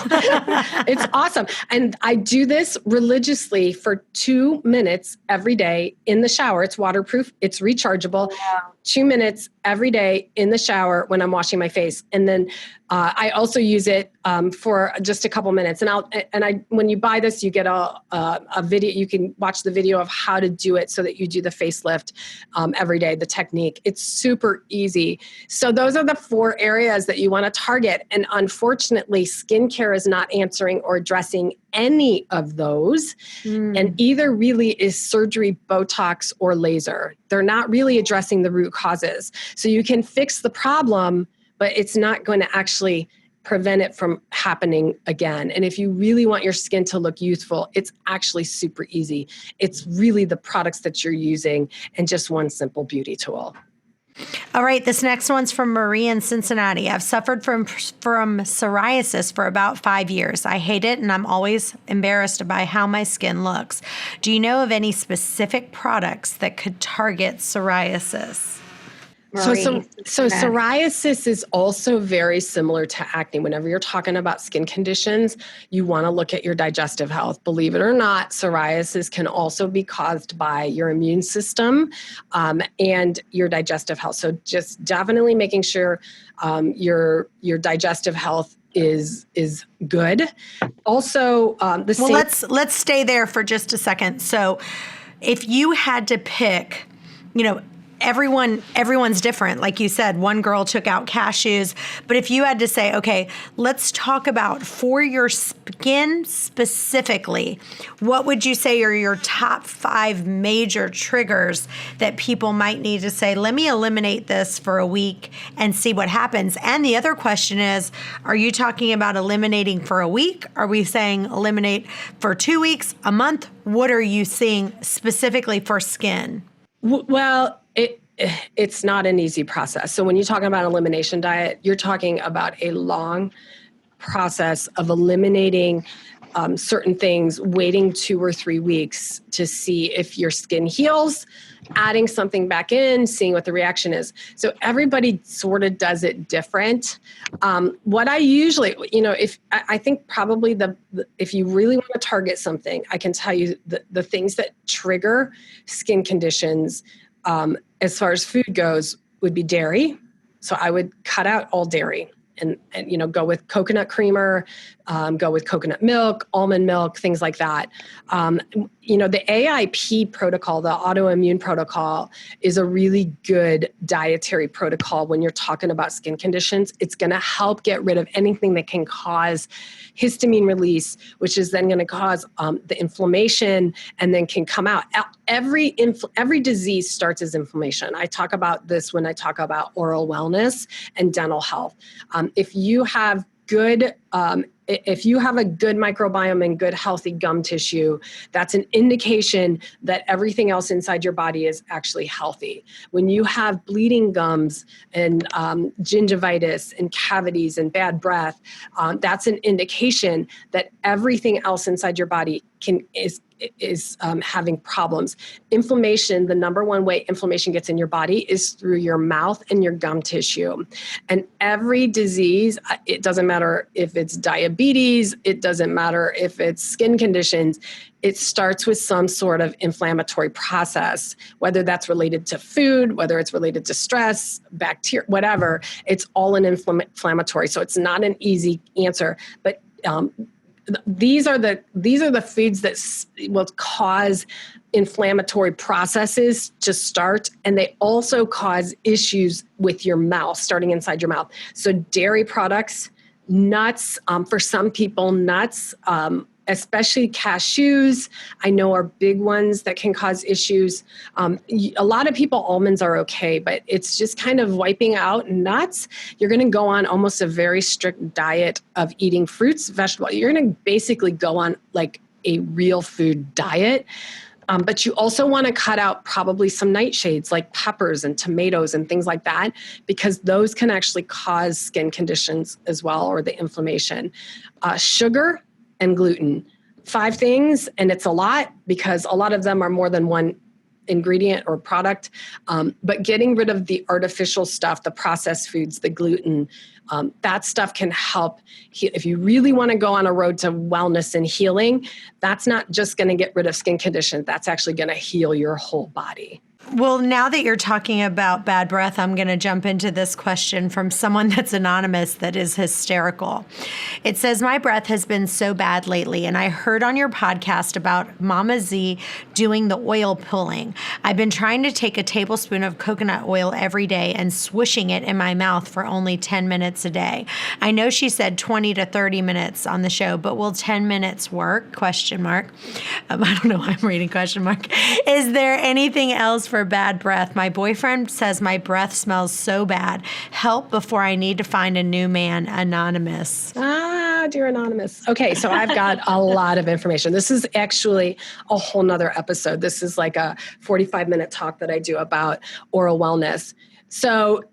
It's awesome. And I do this religiously for 2 minutes every day in the shower. It's waterproof. It's rechargeable. Yeah. 2 minutes every day in the shower when I'm washing my face. And then I also use it for just a couple minutes. And when you buy this, you get a video. You can watch the video of how to do it so that you do the facelift every day, the technique. It's super easy. So those are the 4 areas that you want to target. And unfortunately, skincare is not answering or addressing any of those. And either really is surgery, Botox, or laser. They're not really addressing the root causes. So you can fix the problem, but it's not going to actually prevent it from happening again. And if you really want your skin to look youthful, it's actually super easy. It's really the products that you're using and just one simple beauty tool. All right, this next one's from Marie in Cincinnati. I've suffered from psoriasis for about 5 years. I hate it, and I'm always embarrassed by how my skin looks. Do you know of any specific products that could target psoriasis? So psoriasis is also very similar to acne. Whenever you're talking about skin conditions, you want to look at your digestive health. Believe it or not, psoriasis can also be caused by your immune system and your digestive health. So just definitely making sure your digestive health is good. Also, let's stay there for just a second. So, if you had to pick, everyone's different. Like you said, one girl took out cashews, but if you had to say, okay, let's talk about for your skin specifically, what would you say are your top 5 major triggers that people might need to say, let me eliminate this for a week and see what happens? And the other question is, are you talking about eliminating for a week? Are we saying eliminate for 2 weeks, a month? What are you seeing specifically for skin? Well, it's not an easy process. So when you're talking about elimination diet, you're talking about a long process of eliminating certain things, waiting 2 or 3 weeks to see if your skin heals, adding something back in, seeing what the reaction is. So everybody sort of does it different. What I usually, I think probably if you really want to target something, I can tell you the things that trigger skin conditions as far as food goes would be dairy. So I would cut out all dairy and go with coconut creamer, go with coconut milk, almond milk, things like that. The AIP protocol, the autoimmune protocol, is a really good dietary protocol when you're talking about skin conditions. It's going to help get rid of anything that can cause histamine release, which is then going to cause the inflammation and then can come out. Every disease starts as inflammation. I talk about this when I talk about oral wellness and dental health. If you have a good microbiome and good healthy gum tissue, that's an indication that everything else inside your body is actually healthy. When you have bleeding gums and gingivitis and cavities and bad breath, that's an indication that everything else inside your body is having problems. Inflammation, the number one way inflammation gets in your body is through your mouth and your gum tissue. And every disease, it doesn't matter if it's diabetes, it doesn't matter if it's skin conditions, it starts with some sort of inflammatory process, whether that's related to food, whether it's related to stress, bacteria, whatever, it's all an inflammatory. So it's not an easy answer, but these are the foods that will cause inflammatory processes to start, and they also cause issues with your mouth, starting inside your mouth. So dairy products, nuts, for some people, nuts, especially cashews, I know are big ones that can cause issues. A lot of people, almonds are okay, but it's just kind of wiping out nuts. You're going to go on almost a very strict diet of eating fruits, vegetables. You're going to basically go on like a real food diet. But you also want to cut out probably some nightshades like peppers and tomatoes and things like that, because those can actually cause skin conditions as well, or the inflammation. Sugar and gluten. 5 things, and it's a lot because a lot of them are more than one ingredient or product. But getting rid of the artificial stuff, the processed foods, the gluten, that stuff can help. If you really want to go on a road to wellness and healing, that's not just going to get rid of skin conditions. That's actually going to heal your whole body. Well, now that you're talking about bad breath, I'm going to jump into this question from someone that's anonymous that is hysterical. It says, my breath has been so bad lately, and I heard on your podcast about Mama Z doing the oil pulling. I've been trying to take a tablespoon of coconut oil every day and swishing it in my mouth for only 10 minutes a day. I know she said 20 to 30 minutes on the show, but will 10 minutes work? Question mark. I don't know why I'm reading question mark. Is there anything else for bad breath? My boyfriend says my breath smells so bad. Help before I need to find a new man. Anonymous. Dear Anonymous. Okay, so I've got a lot of information. This is actually a whole nother episode. This is like a 45-minute talk that I do about oral wellness. So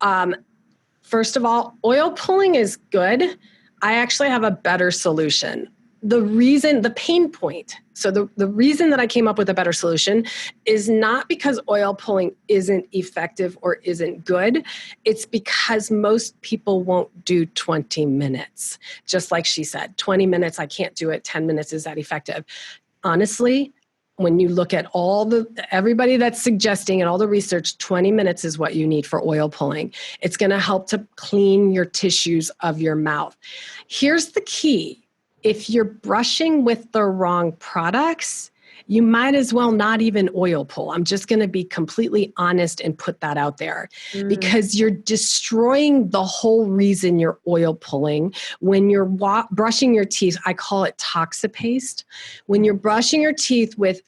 first of all, oil pulling is good. I actually have a better solution. the pain point. So the reason that I came up with a better solution is not because oil pulling isn't effective or isn't good. It's because most people won't do 20 minutes. Just like she said, 20 minutes, I can't do it. 10 minutes is that effective. Honestly, when you look at everybody that's suggesting and all the research, 20 minutes is what you need for oil pulling. It's going to help to clean your tissues of your mouth. Here's the key. If you're brushing with the wrong products, you might as well not even oil pull. I'm just going to be completely honest and put that out there because you're destroying the whole reason you're oil pulling. When you're brushing your teeth, I call it toxipaste. When you're brushing your teeth with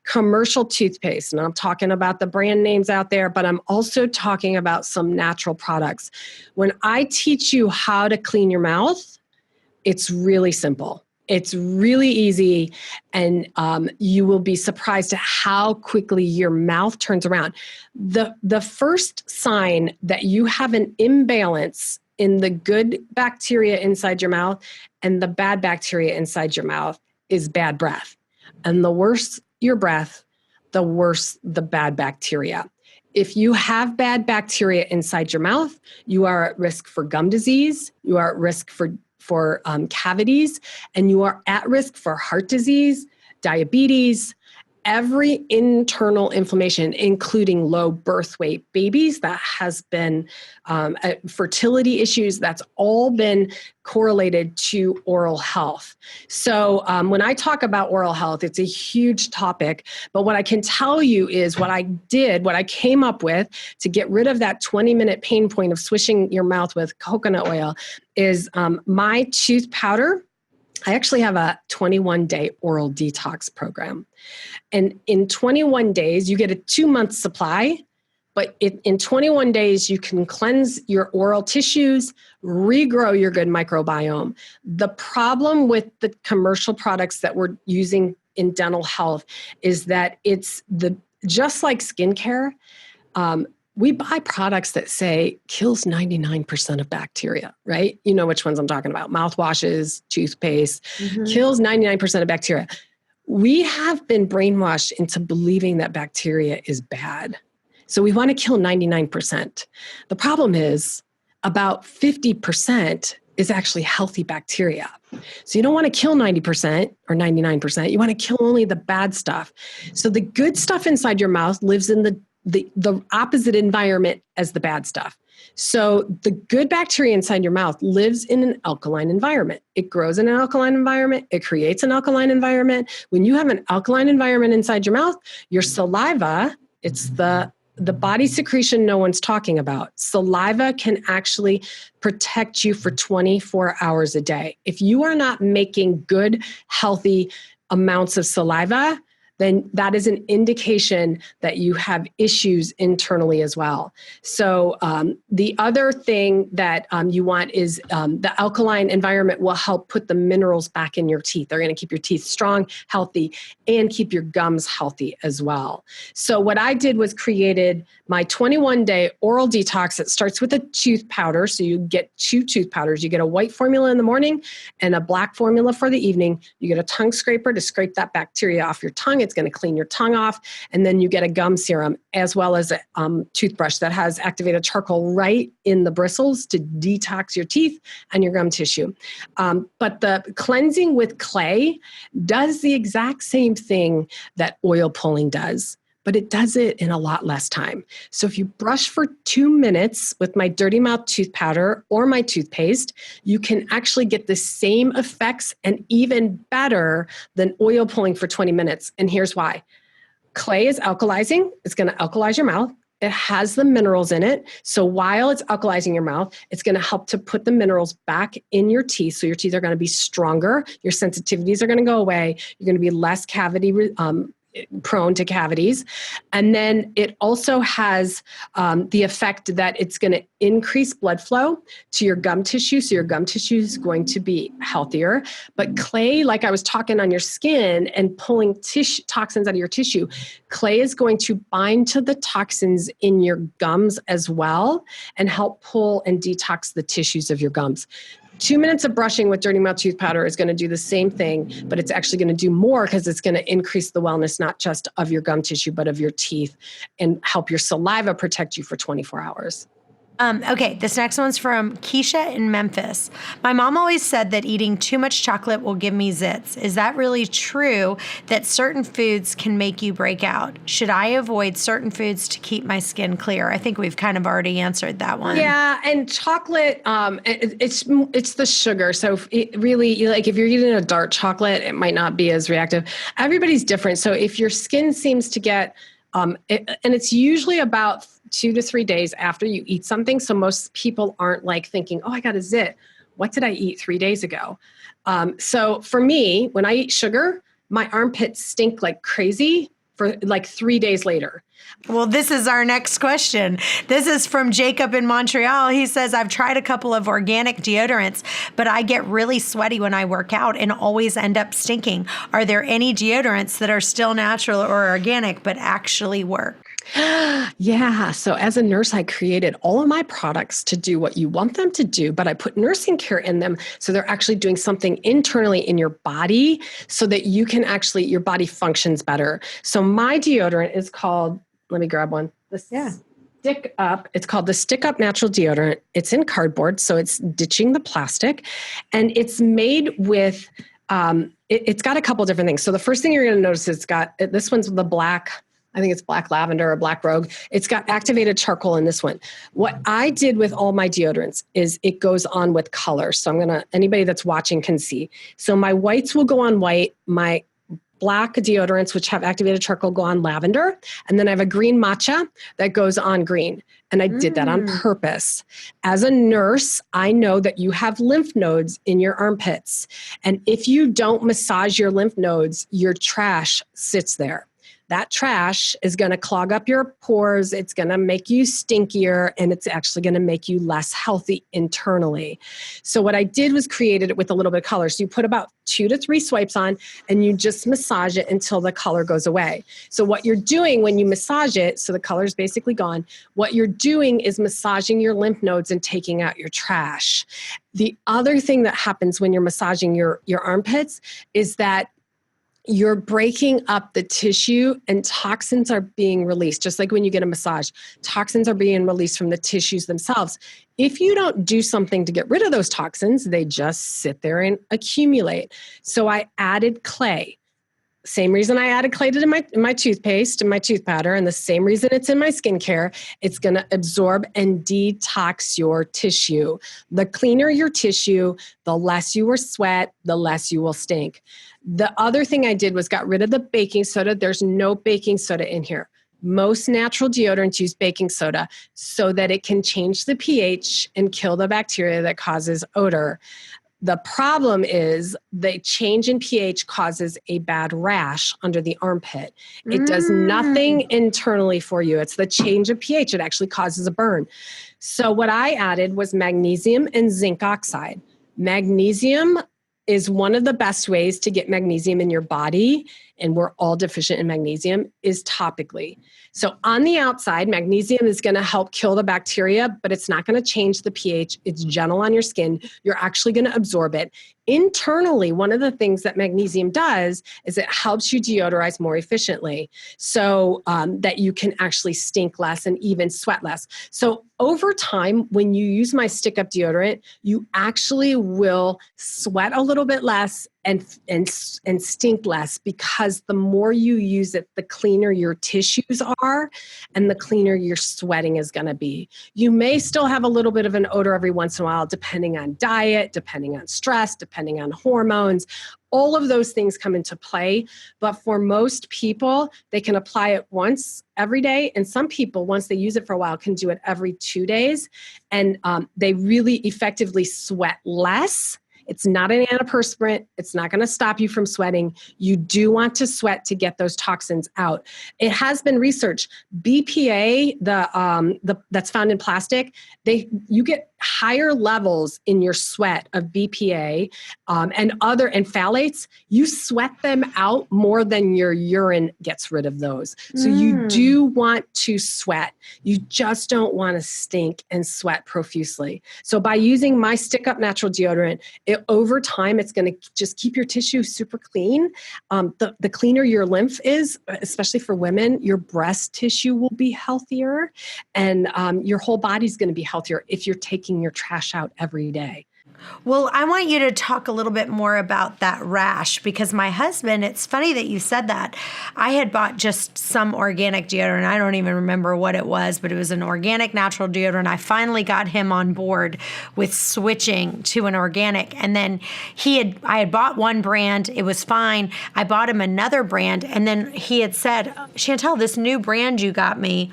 commercial toothpaste, and I'm talking about the brand names out there, but I'm also talking about some natural products. When I teach you how to clean your mouth, it's really simple. It's really easy, and you will be surprised at how quickly your mouth turns around. The first sign that you have an imbalance in the good bacteria inside your mouth and the bad bacteria inside your mouth is bad breath. And the worse your breath, the worse the bad bacteria. If you have bad bacteria inside your mouth, you are at risk for gum disease, you are at risk for cavities, and you are at risk for heart disease, diabetes, every internal inflammation, including low birth weight babies. That has been fertility issues. That's all been correlated to oral health. So when I talk about oral health, it's a huge topic. But what I can tell you is what I came up with to get rid of that 20-minute pain point of swishing your mouth with coconut oil is my tooth powder. I actually have a 21-day oral detox program. And in 21 days, you get a 2-month supply, but in 21 days, you can cleanse your oral tissues, regrow your good microbiome. The problem with the commercial products that we're using in dental health is that just like skincare, we buy products that say kills 99% of bacteria, right? You know which ones I'm talking about. Mouthwashes, toothpaste, kills 99% of bacteria. We have been brainwashed into believing that bacteria is bad. So we want to kill 99%. The problem is about 50% is actually healthy bacteria. So you don't want to kill 90% or 99%. You want to kill only the bad stuff. So the good stuff inside your mouth lives in the opposite environment as the bad stuff. So the good bacteria inside your mouth lives in an alkaline environment. It grows in an alkaline environment. It creates an alkaline environment. When you have an alkaline environment inside your mouth, your saliva, it's the body secretion no one's talking about. Saliva can actually protect you for 24 hours a day. If you are not making good, healthy amounts of saliva, then that is an indication that you have issues internally as well. So the other thing that you want is the alkaline environment will help put the minerals back in your teeth. They're going to keep your teeth strong, healthy, and keep your gums healthy as well. So what I did was created my 21-day oral detox. It starts with a tooth powder. So you get 2 tooth powders. You get a white formula in the morning and a black formula for the evening. You get a tongue scraper to scrape that bacteria off your tongue. It's going to clean your tongue off. And then you get a gum serum as well as a toothbrush that has activated charcoal right in the bristles to detox your teeth and your gum tissue. But the cleansing with clay does the exact same thing that oil pulling does, but it does it in a lot less time. So if you brush for 2 minutes with my Dirty Mouth tooth powder or my toothpaste, you can actually get the same effects and even better than oil pulling for 20 minutes. And here's why. Clay is alkalizing. It's going to alkalize your mouth. It has the minerals in it. So while it's alkalizing your mouth, it's going to help to put the minerals back in your teeth. So your teeth are going to be stronger. Your sensitivities are going to go away. You're going to be less cavity prone to cavities. And then it also has the effect that it's going to increase blood flow to your gum tissue. So your gum tissue is going to be healthier. But clay, like I was talking on your skin and pulling toxins out of your tissue, clay is going to bind to the toxins in your gums as well and help pull and detox the tissues of your gums. 2 minutes of brushing with Dirty Mouth tooth powder is going to do the same thing, but it's actually going to do more because it's going to increase the wellness, not just of your gum tissue, but of your teeth, and help your saliva protect you for 24 hours. Okay, this next one's from Keisha in Memphis. My mom always said that eating too much chocolate will give me zits. Is that really true that certain foods can make you break out? Should I avoid certain foods to keep my skin clear? I think we've kind of already answered that one. Yeah, and chocolate, it's the sugar. So it really, like if you're eating a dark chocolate, it might not be as reactive. Everybody's different. So if your skin seems to get, and it's usually about 2 to 3 days after you eat something. So most people aren't like thinking, oh, I got a zit. What did I eat 3 days ago? So for me, when I eat sugar, my armpits stink like crazy for like 3 days later. Well, this is our next question. This is from Jacob in Montreal. He says, I've tried a couple of organic deodorants, but I get really sweaty when I work out and always end up stinking. Are there any deodorants that are still natural or organic, but actually work? Yeah. So as a nurse, I created all of my products to do what you want them to do, but I put nursing care in them. So they're actually doing something internally in your body so that you can actually, your body functions better. So my deodorant is called, let me grab one. Stick Up. It's called the Stick Up Natural Deodorant. It's in cardboard, so it's ditching the plastic. And it's made with, it's got a couple different things. So the first thing you're going to notice is this one's the black, I think it's black lavender or black rogue. It's got activated charcoal in this one. What I did with all my deodorants is it goes on with color. So anybody that's watching can see. So my whites will go on white. My black deodorants, which have activated charcoal, go on lavender. And then I have a green matcha that goes on green. And I did that on purpose. As a nurse, I know that you have lymph nodes in your armpits. And if you don't massage your lymph nodes, your trash sits there. That trash is going to clog up your pores. It's going to make you stinkier, and it's actually going to make you less healthy internally. So what I did was created it with a little bit of color. So you put about 2 to 3 swipes on, and you just massage it until the color goes away. So what you're doing when you massage it, so the color is basically gone, what you're doing is massaging your lymph nodes and taking out your trash. The other thing that happens when you're massaging your armpits is that you're breaking up the tissue and toxins are being released. Just like when you get a massage, toxins are being released from the tissues themselves. If you don't do something to get rid of those toxins, they just sit there and accumulate. So I added clay. Same reason I added clay to my toothpaste and my tooth powder, and the same reason it's in my skincare. It's going to absorb and detox your tissue. The cleaner your tissue, the less you will sweat, the less you will stink. The other thing I did was got rid of the baking soda. There's no baking soda in here. Most natural deodorants use baking soda so that it can change the pH and kill the bacteria that causes odor. The problem is the change in pH causes a bad rash under the armpit. It does nothing internally for you. It's the change of pH. It actually causes a burn. So what I added was magnesium and zinc oxide. Magnesium is one of the best ways to get magnesium in your body, and we're all deficient in magnesium, is topically. So on the outside, magnesium is going to help kill the bacteria, but it's not going to change the pH. It's gentle on your skin. You're actually going to absorb it. Internally, one of the things that magnesium does is it helps you deodorize more efficiently so that you can actually stink less and even sweat less. So over time, when you use my Stick Up deodorant, you actually will sweat a little bit less and stink less, because the more you use it, the cleaner your tissues are and the cleaner your sweating is going to be. You may still have a little bit of an odor every once in a while, depending on diet, depending on stress, depending on hormones. All of those things come into play. But for most people, they can apply it once every day. And some people, once they use it for a while, can do it every 2 days. And they really effectively sweat less. It's not an antiperspirant. It's not going to stop you from sweating. You do want to sweat to get those toxins out. It has been researched. BPA, that's found in plastic, you get higher levels in your sweat of BPA and phthalates, you sweat them out more than your urine gets rid of those. So you do want to sweat. You just don't want to stink and sweat profusely. So by using my stick-up natural deodorant, over time, it's going to just keep your tissue super clean. The cleaner your lymph is, especially for women, your breast tissue will be healthier, and your whole body's going to be healthier if you're taking your trash out every day. Well, I want you to talk a little bit more about that rash, because my husband, it's funny that you said that. I had bought just some organic deodorant. I don't even remember what it was, but it was an organic natural deodorant. I finally got him on board with switching to an organic. And then I had bought one brand. It was fine. I bought him another brand. And then he had said, Chantel, this new brand you got me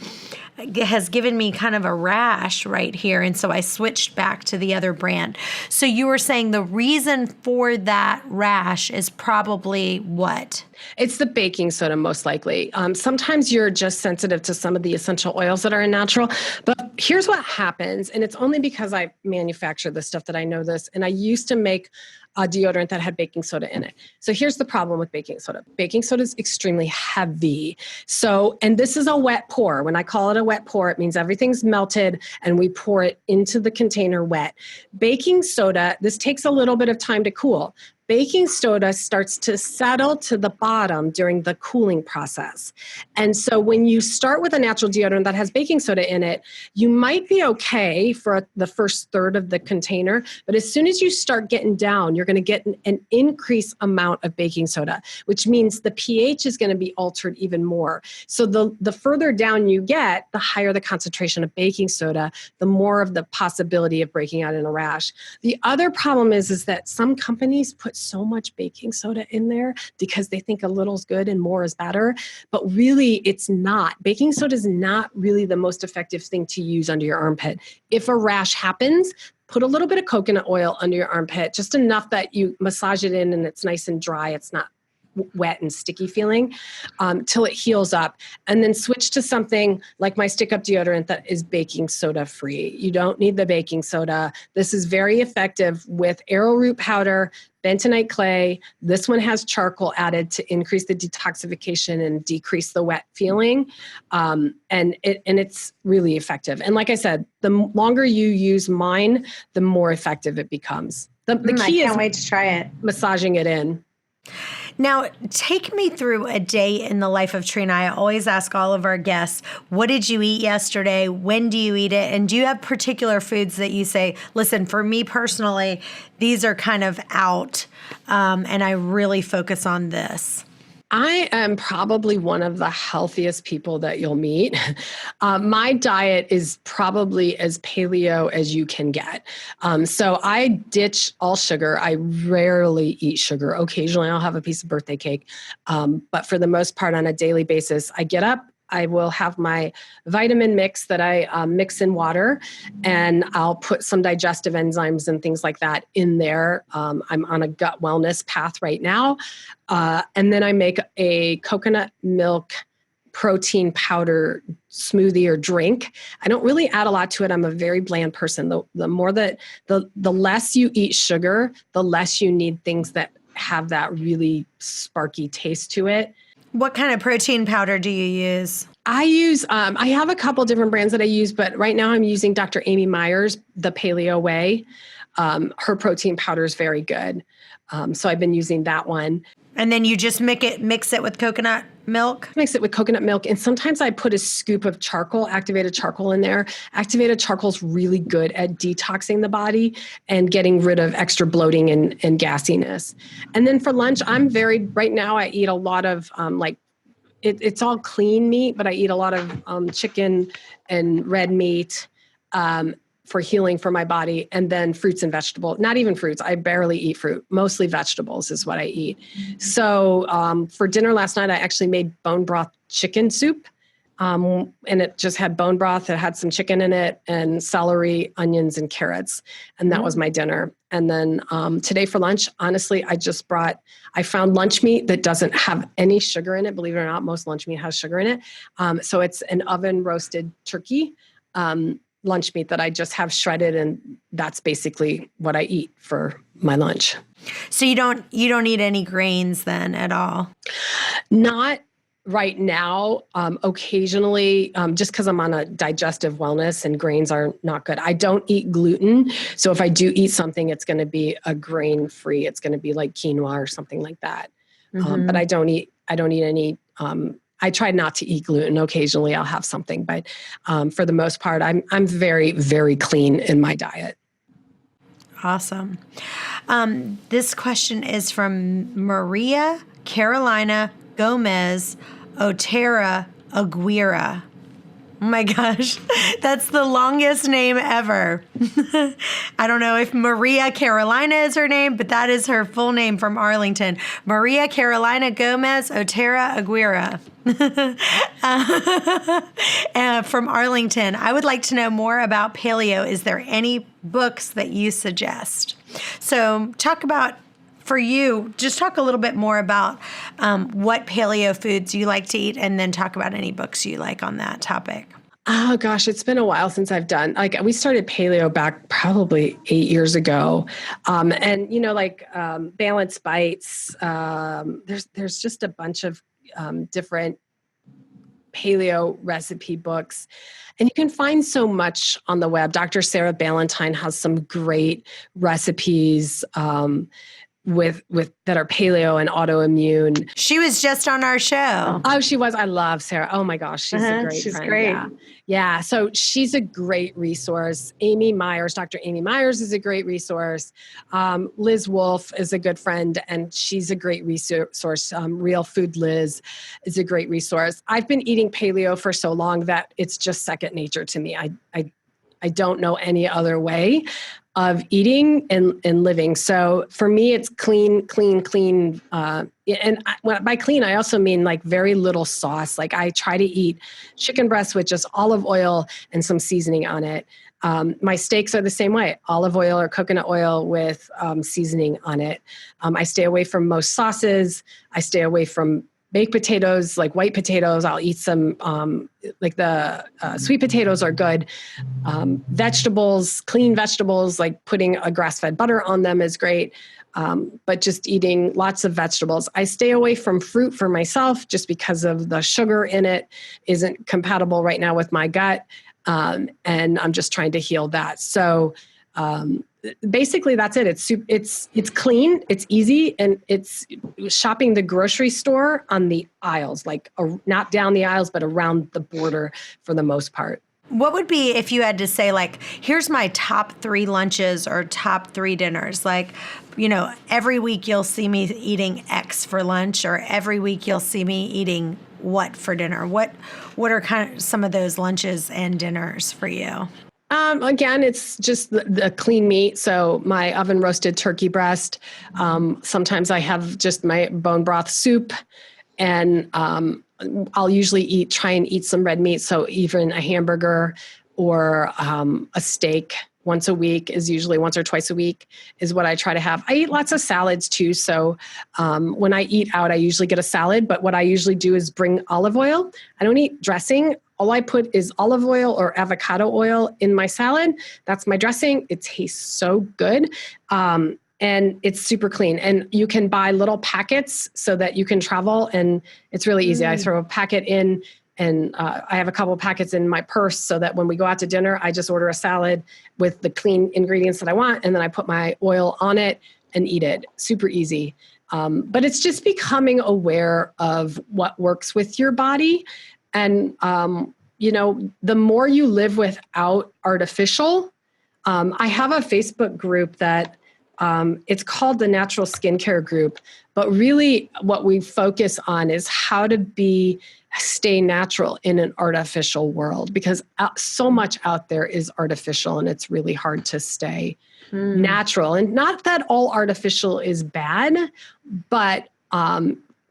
has given me kind of a rash right here. And so I switched back to the other brand. So you were saying the reason for that rash is probably what? It's the baking soda, most likely. Sometimes you're just sensitive to some of the essential oils that are natural. But here's what happens, and it's only because I manufacture this stuff that I know this. And I used to make a deodorant that had baking soda in it. So here's the problem with baking soda. Baking soda is extremely heavy. And this is a wet pour. When I call it a wet pour, it means everything's melted and we pour it into the container wet. Baking soda, this takes a little bit of time to cool. Baking soda starts to settle to the bottom during the cooling process. And so when you start with a natural deodorant that has baking soda in it, you might be okay for the first third of the container, but as soon as you start getting down, you're going to get an increased amount of baking soda, which means the pH is going to be altered even more. So the further down you get, the higher the concentration of baking soda, the more of the possibility of breaking out in a rash. The other problem is that some companies put so much baking soda in there because they think a little's good and more is better. But really, it's not. Baking soda is not really the most effective thing to use under your armpit. If a rash happens, put a little bit of coconut oil under your armpit, just enough that you massage it in and it's nice and dry. It's not wet and sticky feeling till it heals up, and then switch to something like my stick-up deodorant that is baking soda free. You don't need the baking soda. This is very effective with arrowroot powder, bentonite clay. This one has charcoal added to increase the detoxification and decrease the wet feeling, and it's really effective. And like I said, the longer you use mine, the more effective it becomes. The key I can't is wait to try it. Massaging it in. Now, take me through a day in the life of Trina. I always ask all of our guests, what did you eat yesterday? When do you eat it? And do you have particular foods that you say, listen, for me personally, these are kind of out, and I really focus on this? I am probably one of the healthiest people that you'll meet. My diet is probably as paleo as you can get. So I ditch all sugar. I rarely eat sugar. Occasionally I'll have a piece of birthday cake. But for the most part, on a daily basis, I get up, I will have my vitamin mix that I mix in water, and I'll put some digestive enzymes and things like that in there. I'm on a gut wellness path right now. And then I make a coconut milk protein powder smoothie or drink. I don't really add a lot to it. I'm a very bland person. The less you eat sugar, the less you need things that have that really sparky taste to it. What kind of protein powder do you use? I use, I have a couple different brands that I use, but right now I'm using Dr. Amy Meyer's, The Paleo Way. Her protein powder is very good. So I've been using that one. And then you just mix it with coconut milk? Mix it with coconut milk. And sometimes I put a scoop of charcoal, activated charcoal in there. Activated charcoal is really good at detoxing the body and getting rid of extra bloating and gassiness. And then for lunch, right now I eat a lot of it's all clean meat, but I eat a lot of chicken and red meat for healing for my body, and then fruits and vegetables. Not even fruits. I barely eat fruit. Mostly vegetables is what I eat. So for dinner last night, I actually made bone broth chicken soup. And it just had bone broth. It had some chicken in it and celery, onions, and carrots. And that was my dinner. And then today for lunch, honestly, I found lunch meat that doesn't have any sugar in it. Believe it or not, most lunch meat has sugar in it. So it's an oven roasted turkey lunch meat that I just have shredded, and that's basically what I eat for my lunch. So you don't eat any grains then at all? Not right now. Occasionally, just because I'm on a digestive wellness and grains are not good. I don't eat gluten. So if I do eat something, it's going to be a grain free. It's going to be like quinoa or something like that. But I don't eat any, I try not to eat gluten. Occasionally I'll have something, but for the most part, I'm very, very clean in my diet. Awesome. This question is from Maria Carolina Gomez Otera Aguirre. Oh my gosh, that's the longest name ever. I don't know if Maria Carolina is her name, but that is her full name from Arlington. Maria Carolina Gomez Otera Aguirre. From Arlington. I would like to know more about paleo. Is there any books that you suggest? So talk about, for you, just talk a little bit more about what paleo foods you like to eat, and then talk about any books you like on that topic. Oh gosh, it's been a while since I've done, we started paleo back probably 8 years ago. And Balanced Bites, there's just a bunch of different paleo recipe books. And you can find so much on the web. Dr. Sarah Ballantyne has some great recipes with that are paleo and autoimmune. She was just on our show. Oh, she was. I love Sarah. Oh my gosh, she's a great friend. Great. Yeah. So she's a great resource. Dr. Amy Myers is a great resource. Liz Wolfe is a good friend, and she's a great resource. Real Food Liz is a great resource. I've been eating paleo for so long that it's just second nature to me. I don't know any other way of eating and living. So for me, it's clean. By clean, I also mean like very little sauce. Like I try to eat chicken breast with just olive oil and some seasoning on it. My steaks are the same way, olive oil or coconut oil with seasoning on it. I stay away from most sauces. I stay away from baked potatoes, like white potatoes. I'll eat some, sweet potatoes are good. Vegetables, clean vegetables, like putting a grass-fed butter on them is great. But just eating lots of vegetables. I stay away from fruit for myself just because of the sugar in it isn't compatible right now with my gut. And I'm just trying to heal that. So, basically that's it. It's clean, it's easy, and it's shopping the grocery store on the aisles, like not down the aisles, but around the border for the most part. What would be if you had to say, like, here's my top 3 lunches or top 3 dinners? Like, every week you'll see me eating X for lunch, or every week you'll see me eating what for dinner? What are kind of some of those lunches and dinners for you? Again, it's just the clean meat. So my oven roasted turkey breast. Sometimes I have just my bone broth soup, and I'll usually try and eat some red meat. So even a hamburger or a steak once a week is usually once or twice a week is what I try to have. I eat lots of salads too. So when I eat out, I usually get a salad. But what I usually do is bring olive oil. I don't eat dressing. All I put is olive oil or avocado oil in my salad. That's my dressing. It tastes so good. And it's super clean. And you can buy little packets so that you can travel. And it's really easy. I throw a packet in, and I have a couple packets in my purse so that when we go out to dinner, I just order a salad with the clean ingredients that I want. And then I put my oil on it and eat it. Super easy. But it's just becoming aware of what works with your body. And, the more you live without artificial, I have a Facebook group that it's called the Natural Skincare Group. But really what we focus on is how to stay natural in an artificial world, because so much out there is artificial, and it's really hard to stay natural. And not that all artificial is bad, but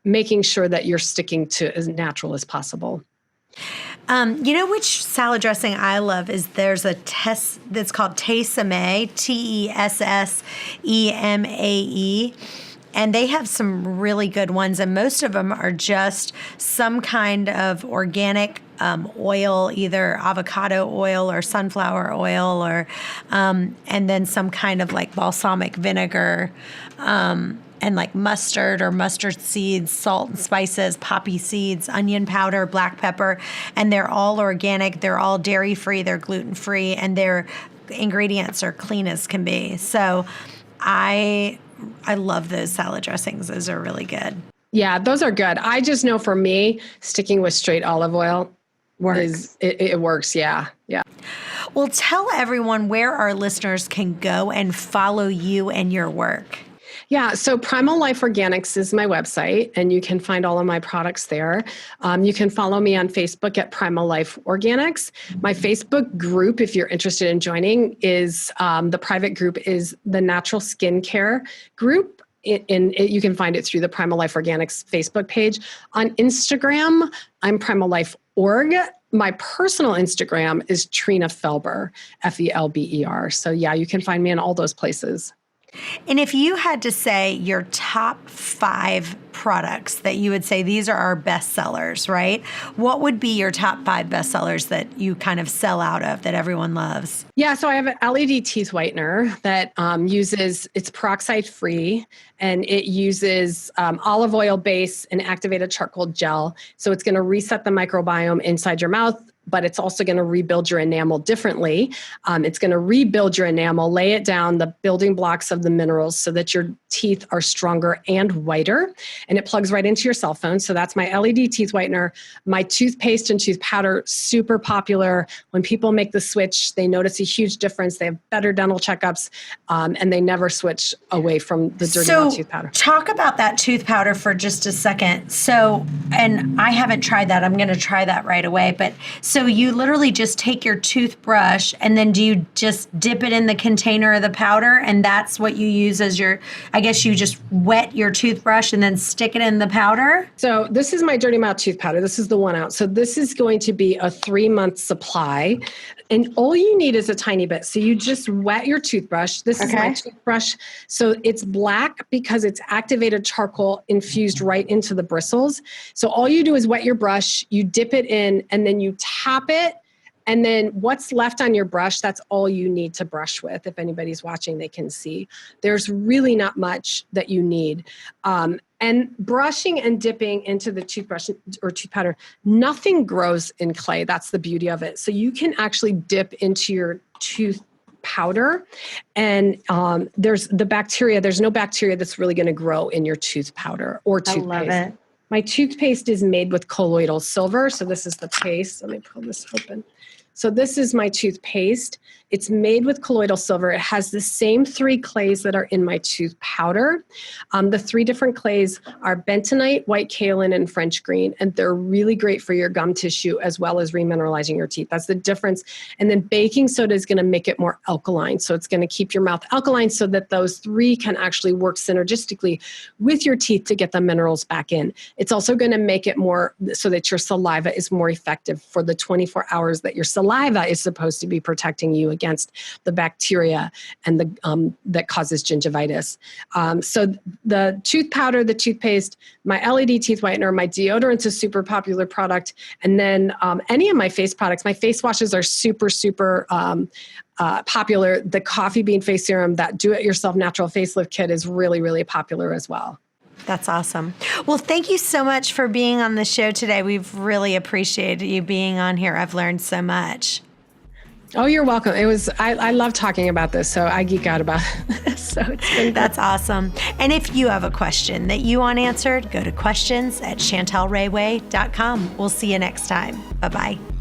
making sure that you're sticking to as natural as possible. Which salad dressing I love is there's a test that's called Tessemae, Tessemae. And they have some really good ones. And most of them are just some kind of organic oil, either avocado oil or sunflower oil, or and then some kind of like balsamic vinegar, and like mustard or mustard seeds, salt and spices, poppy seeds, onion powder, black pepper. And they're all organic. They're all dairy-free. They're gluten-free. And their ingredients are clean as can be. So I love those salad dressings. Those are really good. Yeah, those are good. I just know for me, sticking with straight olive oil works. It works. Yeah. Yeah. Well, tell everyone where our listeners can go and follow you and your work. Yeah, so Primal Life Organics is my website, and you can find all of my products there. You can follow me on Facebook at Primal Life Organics. My Facebook group, if you're interested in joining, is the private group is the Natural Skincare Group. You can find it through the Primal Life Organics Facebook page. On Instagram, I'm Primal Life Org. My personal Instagram is Trina Felber, Felber. So yeah, you can find me in all those places. And if you had to say your top 5 products that you would say these are our best sellers, right? What would be your top 5 best sellers that you kind of sell out of that everyone loves? Yeah, so I have an LED teeth whitener that it's peroxide free, and it uses olive oil base and activated charcoal gel. So it's going to reset the microbiome inside your mouth, but it's also going to rebuild your enamel differently. It's going to rebuild your enamel, lay it down, the building blocks of the minerals so that your teeth are stronger and whiter. And it plugs right into your cell phone. So that's my LED teeth whitener. My toothpaste and tooth powder, super popular. When people make the switch, they notice a huge difference. They have better dental checkups, and they never switch away from the dirty tooth powder. Talk about that tooth powder for just a second. So, and I haven't tried that. I'm going to try that right away. But so you literally just take your toothbrush, and then do you just dip it in the container of the powder, and that's what you use as I guess you just wet your toothbrush and then stick it in the powder? So this is my Dirty Mouth tooth powder. This is the one out. So this is going to be a 3-month supply, and all you need is a tiny bit. So you just wet your toothbrush. This is my toothbrush. So it's black because it's activated charcoal infused right into the bristles. So all you do is wet your brush, you dip it in, and then you tap it. And then what's left on your brush, that's all you need to brush with. If anybody's watching, they can see. There's really not much that you need. And brushing and dipping into the toothbrush or tooth powder, nothing grows in clay. That's the beauty of it. So you can actually dip into your tooth powder, and there's no bacteria that's really going to grow in your tooth powder or toothpaste. I love it. My toothpaste is made with colloidal silver. So this is the paste. Let me pull this open. So this is my toothpaste. It's made with colloidal silver. It has the same 3 clays that are in my tooth powder. The 3 different clays are bentonite, white kaolin, and French green, and they're really great for your gum tissue as well as remineralizing your teeth. That's the difference. And then baking soda is going to make it more alkaline. So it's going to keep your mouth alkaline so that those 3 can actually work synergistically with your teeth to get the minerals back in. It's also going to make it more so that your saliva is more effective for the 24 hours that your saliva is supposed to be protecting you against the bacteria and that causes gingivitis. So the tooth powder, the toothpaste, my LED teeth whitener, my deodorant's a super popular product. And then any of my face products, my face washes are super, super popular. The coffee bean face serum, that do-it-yourself natural facelift kit is really, really popular as well. That's awesome. Well, thank you so much for being on the show today. We've really appreciated you being on here. I've learned so much. Oh, you're welcome. I love talking about this, so I geek out about it. So that's awesome. And if you have a question that you want answered, go to questions@chantelrayway.com. We'll see you next time. Bye-bye.